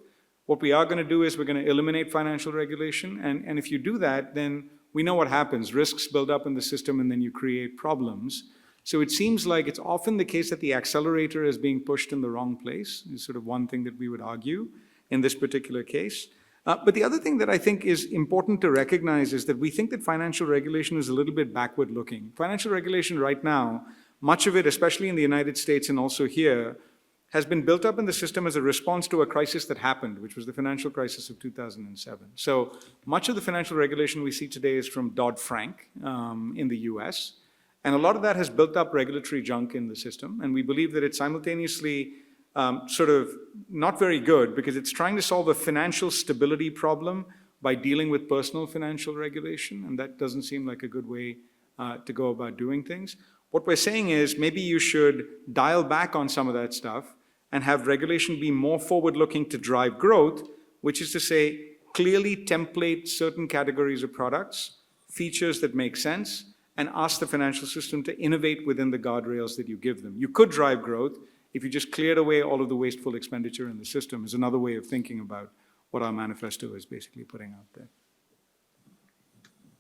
What we are going to do is we're going to eliminate financial regulation. And if you do that, then we know what happens. Risks build up in the system and then you create problems. So it seems like it's often the case that the accelerator is being pushed in the wrong place, is sort of one thing that we would argue in this particular case. But the other thing that I think is important to recognize is that we think that financial regulation is a little bit backward looking. Financial regulation right now, much of it, especially in the United States and also here, has been built up in the system as a response to a crisis that happened, which was the financial crisis of 2007. So much of the financial regulation we see today is from Dodd-Frank in the US. And a lot of that has built up regulatory junk in the system. And we believe that it's simultaneously sort of not very good because it's trying to solve a financial stability problem by dealing with personal financial regulation. And that doesn't seem like a good way to go about doing things. What we're saying is maybe you should dial back on some of that stuff and have regulation be more forward-looking to drive growth, which is to say, clearly template certain categories of products, features that make sense, and ask the financial system to innovate within the guardrails that you give them. You could drive growth if you just cleared away all of the wasteful expenditure in the system, is another way of thinking about what our manifesto is basically putting out there.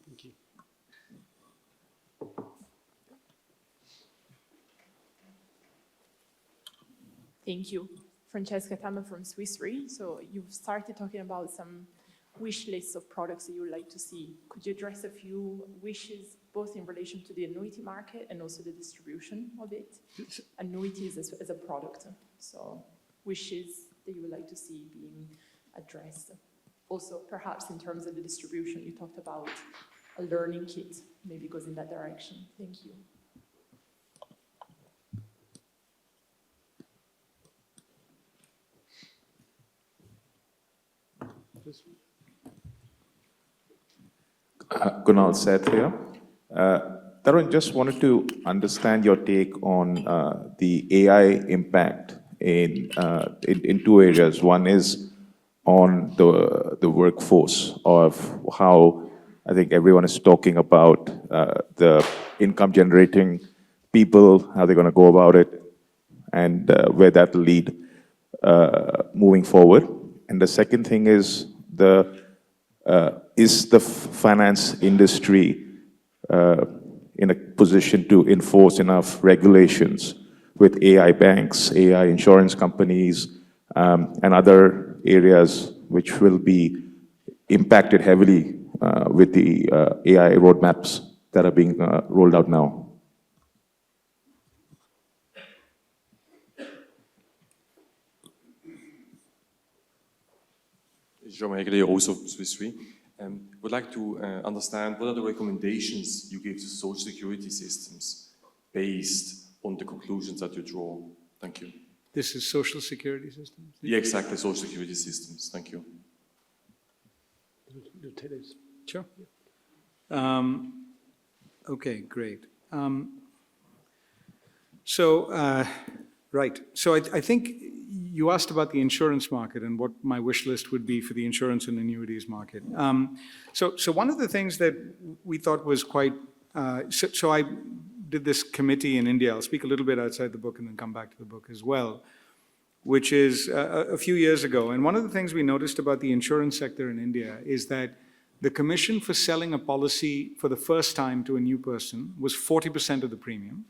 Thank you. Thank you. Francesca Tama from Swiss Re. So you've started talking about some wish lists of products that you would like to see. Could you address a few wishes, both in relation to the annuity market and also the distribution of it? Annuities as a product. So wishes that you would like to see being addressed. Also, perhaps in terms of the distribution, you talked about a learning kit, maybe goes in that direction. Thank you. Kunal Seth here. Tarun, just wanted to understand your take on the AI impact in two areas. One is on the workforce of how I think everyone is talking about the income generating people, how they're going to go about it, and where that will lead moving forward. And the second thing is the finance industry in a position to enforce enough regulations with AI banks, AI insurance companies, and other areas which will be impacted heavily with the AI roadmaps that are being rolled out now? Jean-Marie also Swiss Re. Would like to understand what are the recommendations you give to social security systems based on the conclusions that you draw? Thank you. This is social security systems? Yeah, exactly, social security systems. Thank you. Sure. Okay, great. Right. So I think you asked about the insurance market and what my wish list would be for the insurance and annuities market. So one of the things that we thought was quite, so I did this committee in India. I'll speak a little bit outside the book and then come back to the book as well, which is a few years ago. And one of the things we noticed about the insurance sector in India is that the commission for selling a policy for the first time to a new person was 40% of the premium.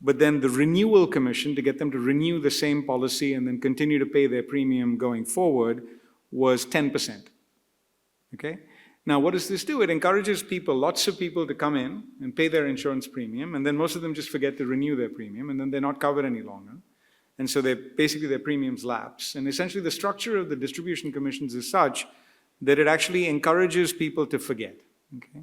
But then the renewal commission, to get them to renew the same policy and then continue to pay their premium going forward, was 10%. Okay? Now, what does this do? It encourages people, lots of people, to come in and pay their insurance premium, and then most of them just forget to renew their premium, and then they're not covered any longer. And so basically their premiums lapse. And essentially the structure of the distribution commissions is such that it actually encourages people to forget. Okay?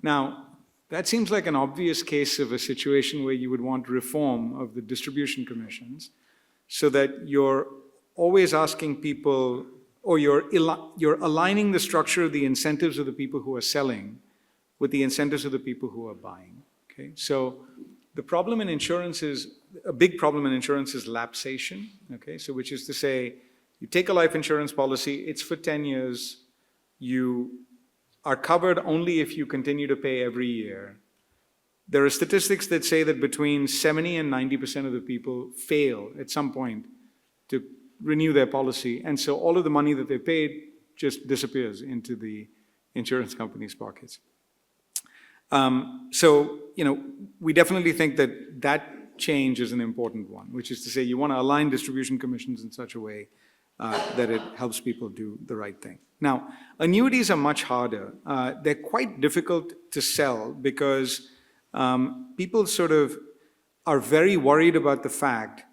Now, that seems like an obvious case of a situation where you would want reform of the distribution commissions so that you're always asking people, or you're aligning the structure of the incentives of the people who are selling with the incentives of the people who are buying. Okay? So the problem in insurance is, a big problem in insurance is lapsation. Okay? So which is to say, you take a life insurance policy, it's for 10 years, you are covered only if you continue to pay every year. There are statistics that say that between 70 and 90% of the people fail at some point to renew their policy. And so all of the money that they paid just disappears into the insurance company's pockets. So, we definitely think that that change is an important one, which is to say you want to align distribution commissions in such a way that it helps people do the right thing. Now, annuities are much harder. They're quite difficult to sell because people sort of are very worried about the fact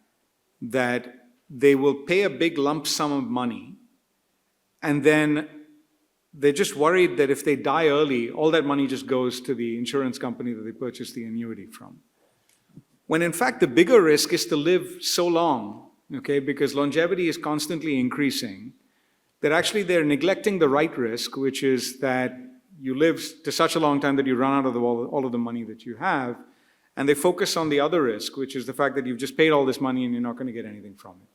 that they will pay a big lump sum of money, and then they're just worried that if they die early, all that money just goes to the insurance company that they purchased the annuity from. When in fact, the bigger risk is to live so long, okay, because longevity is constantly increasing, that actually they're neglecting the right risk, which is that you live to such a long time that you run out of all of the money that you have, and they focus on the other risk, which is the fact that you've just paid all this money and you're not going to get anything from it.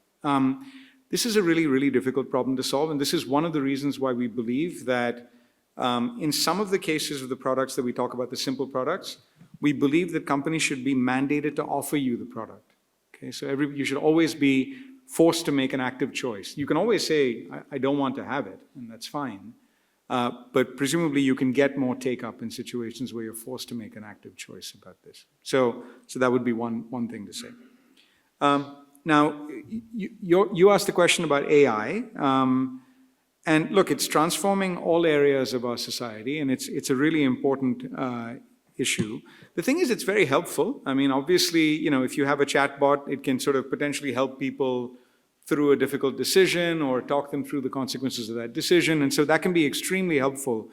This is a really, really difficult problem to solve, and this is one of the reasons why we believe that in some of the cases of the products that we talk about, the simple products, we believe that companies should be mandated to offer you the product. Okay, so you should always be forced to make an active choice. You can always say, I don't want to have it, and that's fine. But presumably you can get more take-up in situations where you're forced to make an active choice about this. So that would be one thing to say. Now, you asked a question about AI. And look, it's transforming all areas of our society, and it's a really important issue. The thing is, it's very helpful. I mean, obviously, if you have a chatbot, it can sort of potentially help people through a difficult decision or talk them through the consequences of that decision. And so that can be extremely helpful.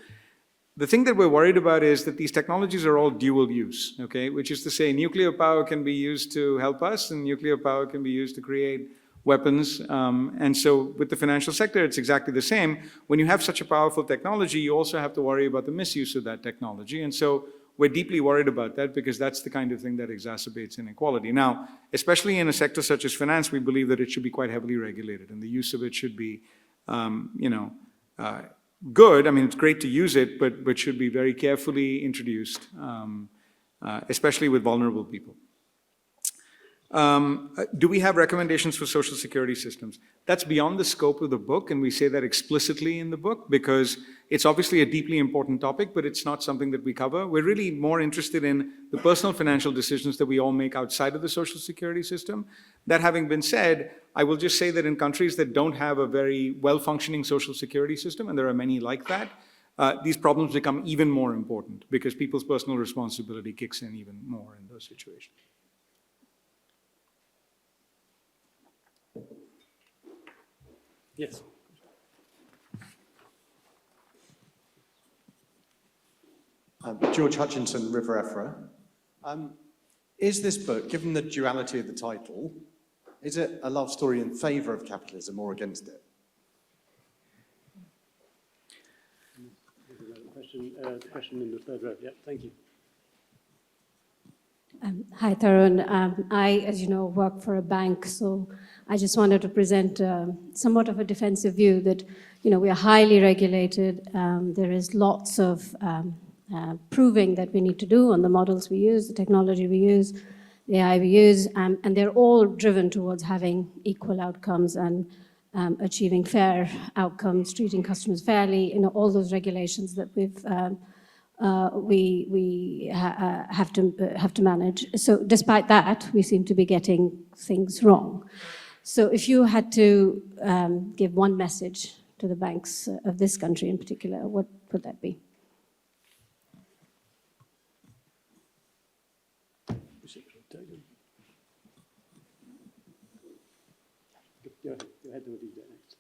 The thing that we're worried about is that these technologies are all dual use, okay? Which is to say nuclear power can be used to help us and nuclear power can be used to create weapons. And so with the financial sector, it's exactly the same. When you have such a powerful technology, you also have to worry about the misuse of that technology. And so we're deeply worried about that because that's the kind of thing that exacerbates inequality. Now, especially in a sector such as finance, we believe that it should be quite heavily regulated and the use of it should be, good. I mean, it's great to use it, but should be very carefully introduced, especially with vulnerable people. Do we have recommendations for social security systems? That's beyond the scope of the book, and we say that explicitly in the book because it's obviously a deeply important topic, but it's not something that we cover. We're really more interested in the personal financial decisions that we all make outside of the social security system. That having been said, I will just say that in countries that don't have a very well-functioning social security system, and there are many like that, these problems become even more important because people's personal responsibility kicks in even more in those situations. Yes. George Hutchinson, River Ephra. Is this book, given the duality of the title, is it a love story in favour of capitalism or against it? Question in the third row. Yeah, thank you. Hi, Tarun. I, as you know, work for a bank, so I just wanted to present somewhat of a defensive view that, we are highly regulated. There is lots of proving that we need to do on the models we use, the technology we use, the AI we use, and they're all driven towards having equal outcomes and achieving fair outcomes, treating customers fairly, all those regulations that we have to manage. So despite that, we seem to be getting things wrong. So if you had to give one message to the banks of this country in particular, what would that be? ahead with you next.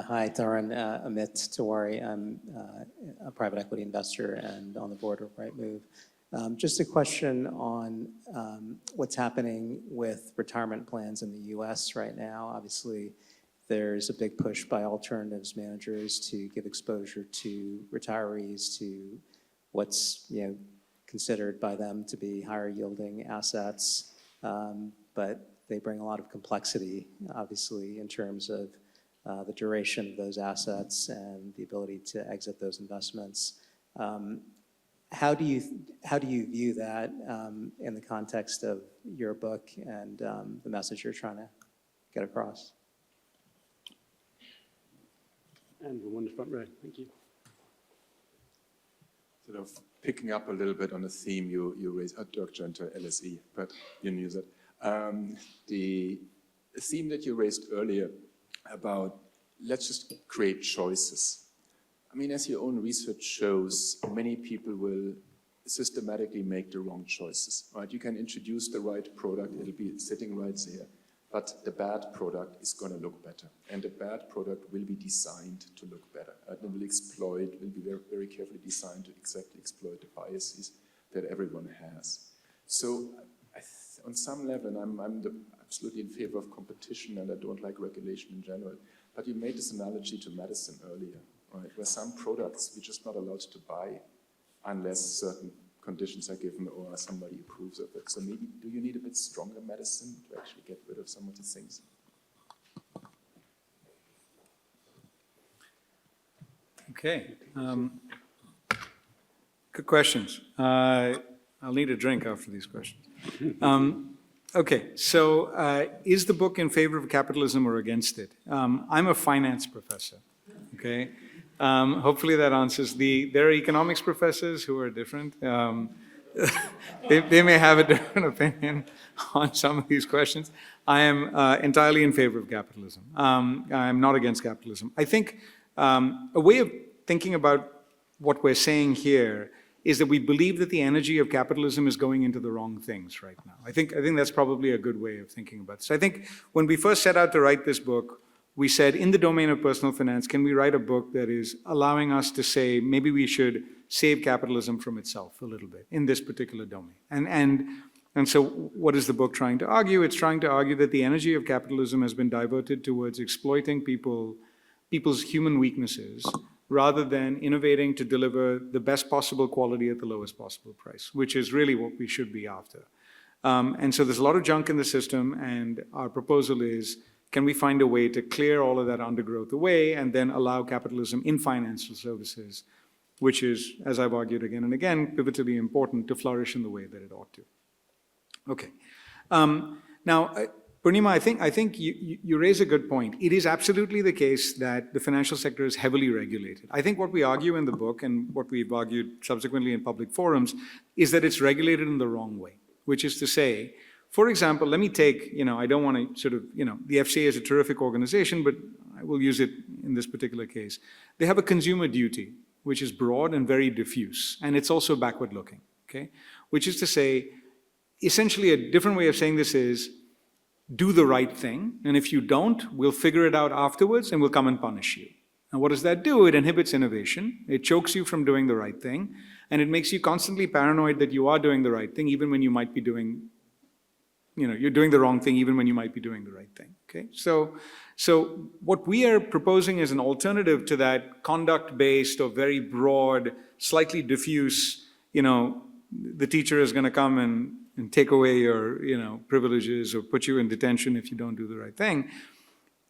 Hi, Tarun. Amit Tiwari. I'm a private equity investor and on the board of Rightmove. Just a question on what's happening with retirement plans in the US right now. Obviously, there's a big push by alternatives managers to give exposure to retirees to what's considered by them to be higher yielding assets, but they bring a lot of complexity, obviously, in terms of the duration of those assets and the ability to exit those investments. How do you view that in the context of your book and the message you're trying to get across? And we'll one in the front row. Thank you. Sort of picking up a little bit on a theme you raised, Dirk Genter, LSE, but you knew that. The theme that you raised earlier about let's just create choices. I mean, as your own research shows, many people will systematically make the wrong choices, right? You can introduce the right product, it'll be sitting right there, but the bad product is going to look better. And the bad product will be designed to look better. It will be very, very carefully designed to exactly exploit the biases that everyone has. So on some level, I'm absolutely in favor of competition, and I don't like regulation in general. But you made this analogy to medicine earlier, right? Where some products we're just not allowed to buy unless certain conditions are given or somebody approves of it. So maybe do you need a bit stronger medicine to actually get rid of some of these things? Okay. Good questions. I'll need a drink after these questions. Okay, so is the book in favor of capitalism or against it? I'm a finance professor, okay? Hopefully that answers there are economics professors who are different. They may have a different opinion on some of these questions. I am entirely in favor of capitalism. I'm not against capitalism. I think a way of thinking about what we're saying here is that we believe that the energy of capitalism is going into the wrong things right now. I think that's probably a good way of thinking about this. I think when we first set out to write this book, we said, in the domain of personal finance, can we write a book that is allowing us to say, maybe we should save capitalism from itself a little bit in this particular domain? And so what is the book trying to argue? It's trying to argue that the energy of capitalism has been diverted towards exploiting people's human weaknesses rather than innovating to deliver the best possible quality at the lowest possible price, which is really what we should be after. And so there's a lot of junk in the system, and our proposal is, can we find a way to clear all of that undergrowth away and then allow capitalism in financial services, which is, as I've argued again and again, pivotally important to flourish in the way that it ought to. Okay. Now, Purnima, I think you raise a good point. It is absolutely the case that the financial sector is heavily regulated. I think what we argue in the book and what we've argued subsequently in public forums is that it's regulated in the wrong way, which is to say, for example, let me take, I don't want to sort of, the FCA is a terrific organization, but I will use it in this particular case. They have a consumer duty, which is broad and very diffuse, and it's also backward looking, okay? Which is to say, essentially a different way of saying this is, do the right thing, and if you don't, we'll figure it out afterwards and we'll come and punish you. And what does that do? It inhibits innovation, it chokes you from doing the right thing, and it makes you constantly paranoid that you are doing the right thing even when you might be doing, you're doing the wrong thing even when you might be doing the right thing, okay? So what we are proposing is an alternative to that conduct-based or very broad, slightly diffuse, the teacher is going to come and take away your, privileges or put you in detention if you don't do the right thing,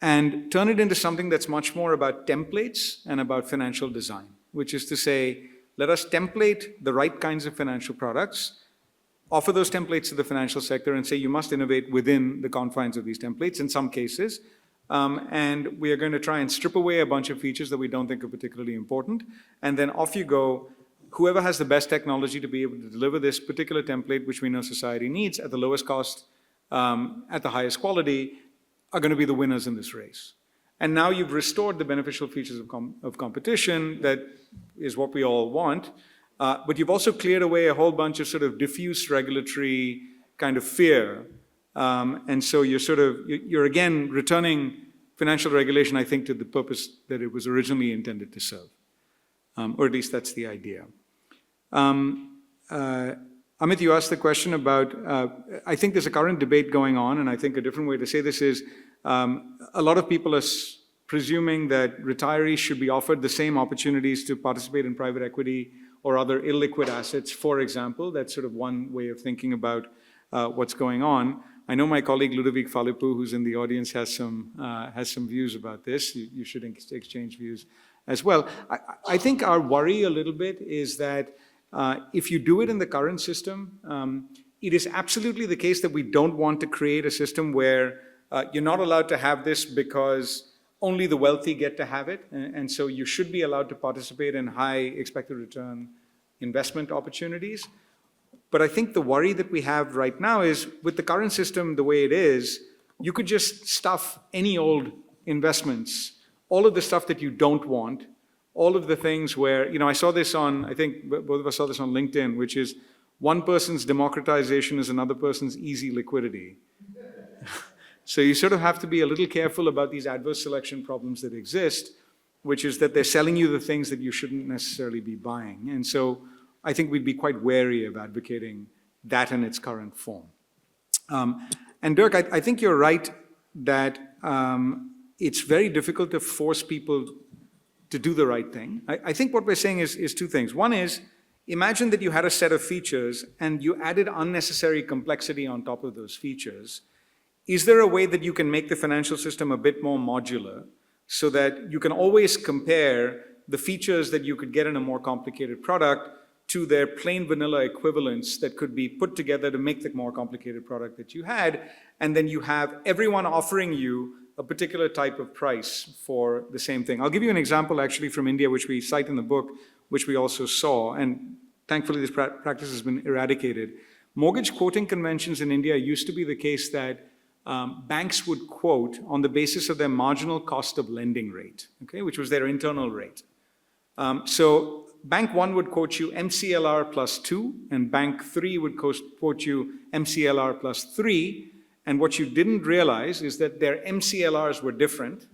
and turn it into something that's much more about templates and about financial design, which is to say, let us template the right kinds of financial products, offer those templates to the financial sector and say you must innovate within the confines of these templates in some cases, and we are going to try and strip away a bunch of features that we don't think are particularly important, and then off you go. Whoever has the best technology to be able to deliver this particular template, which we know society needs at the lowest cost, at the highest quality, are going to be the winners in this race. And now you've restored the beneficial features of competition, that is what we all want, but you've also cleared away a whole bunch of sort of diffuse regulatory kind of fear. And so you're again returning financial regulation, I think, to the purpose that it was originally intended to serve. Or at least that's the idea. Amit, you asked the question about, I think there's a current debate going on, and I think a different way to say this is, a lot of people are presuming that retirees should be offered the same opportunities to participate in private equity or other illiquid assets, for example. That's sort of one way of thinking about what's going on. I know my colleague Ludovic Phalippou, who's in the audience, has some views about this. You should exchange views as well. I think our worry a little bit is that if you do it in the current system, it is absolutely the case that we don't want to create a system where you're not allowed to have this because only the wealthy get to have it. And so you should be allowed to participate in high expected return investment opportunities. But I think the worry that we have right now is with the current system the way it is, you could just stuff any old investments, all of the stuff that you don't want, all of the things where, I saw this on, I think both of us saw this on LinkedIn, which is one person's democratization is another person's easy liquidity. So you sort of have to be a little careful about these adverse selection problems that exist, which is that they're selling you the things that you shouldn't necessarily be buying. And so I think we'd be quite wary of advocating that in its current form. And Dirk, I think you're right that it's very difficult to force people to do the right thing. I think what we're saying is two things. One is, imagine that you had a set of features and you added unnecessary complexity on top of those features. Is there a way that you can make the financial system a bit more modular so that you can always compare the features that you could get in a more complicated product to their plain vanilla equivalents that could be put together to make the more complicated product that you had, and then you have everyone offering you a particular type of price for the same thing. I'll give you an example actually from India, which we cite in the book, which we also saw, and thankfully this practice has been eradicated. Mortgage quoting conventions in India used to be the case that banks would quote on the basis of their marginal cost of lending rate, okay, which was their internal rate. So Bank 1 would quote you MCLR plus 2, and Bank 3 would quote you MCLR plus 3, and what you didn't realize is that their MCLRs were different.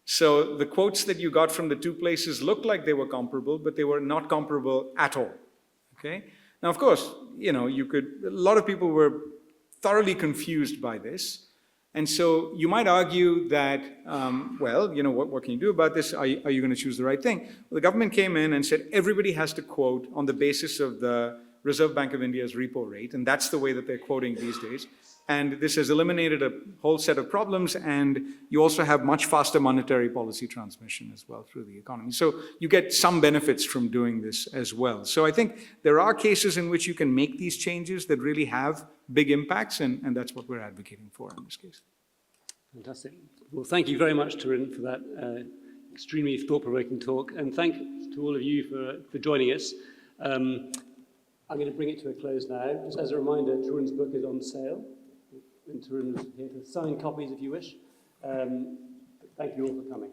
So the quotes that you got from the two places looked like they were comparable, but they were not comparable at all, okay? Now, of course, a lot of people were thoroughly confused by this. And so you might argue that, what can you do about this? Are you going to choose the right thing? Well, the government came in and said everybody has to quote on the basis of the Reserve Bank of India's repo rate, and that's the way that they're quoting these days. And this has eliminated a whole set of problems, and you also have much faster monetary policy transmission as well through the economy. So you get some benefits from doing this as well. So I think there are cases in which you can make these changes that really have big impacts, and that's what we're advocating for in this case. Fantastic. Well, thank you very much, Tarun, for that extremely thought-provoking talk, and thanks to all of you for joining us. I'm going to bring it to a close now. Just as a reminder, Tarun's book is on sale, and Tarun is here to sign copies if you wish. Thank you all for coming.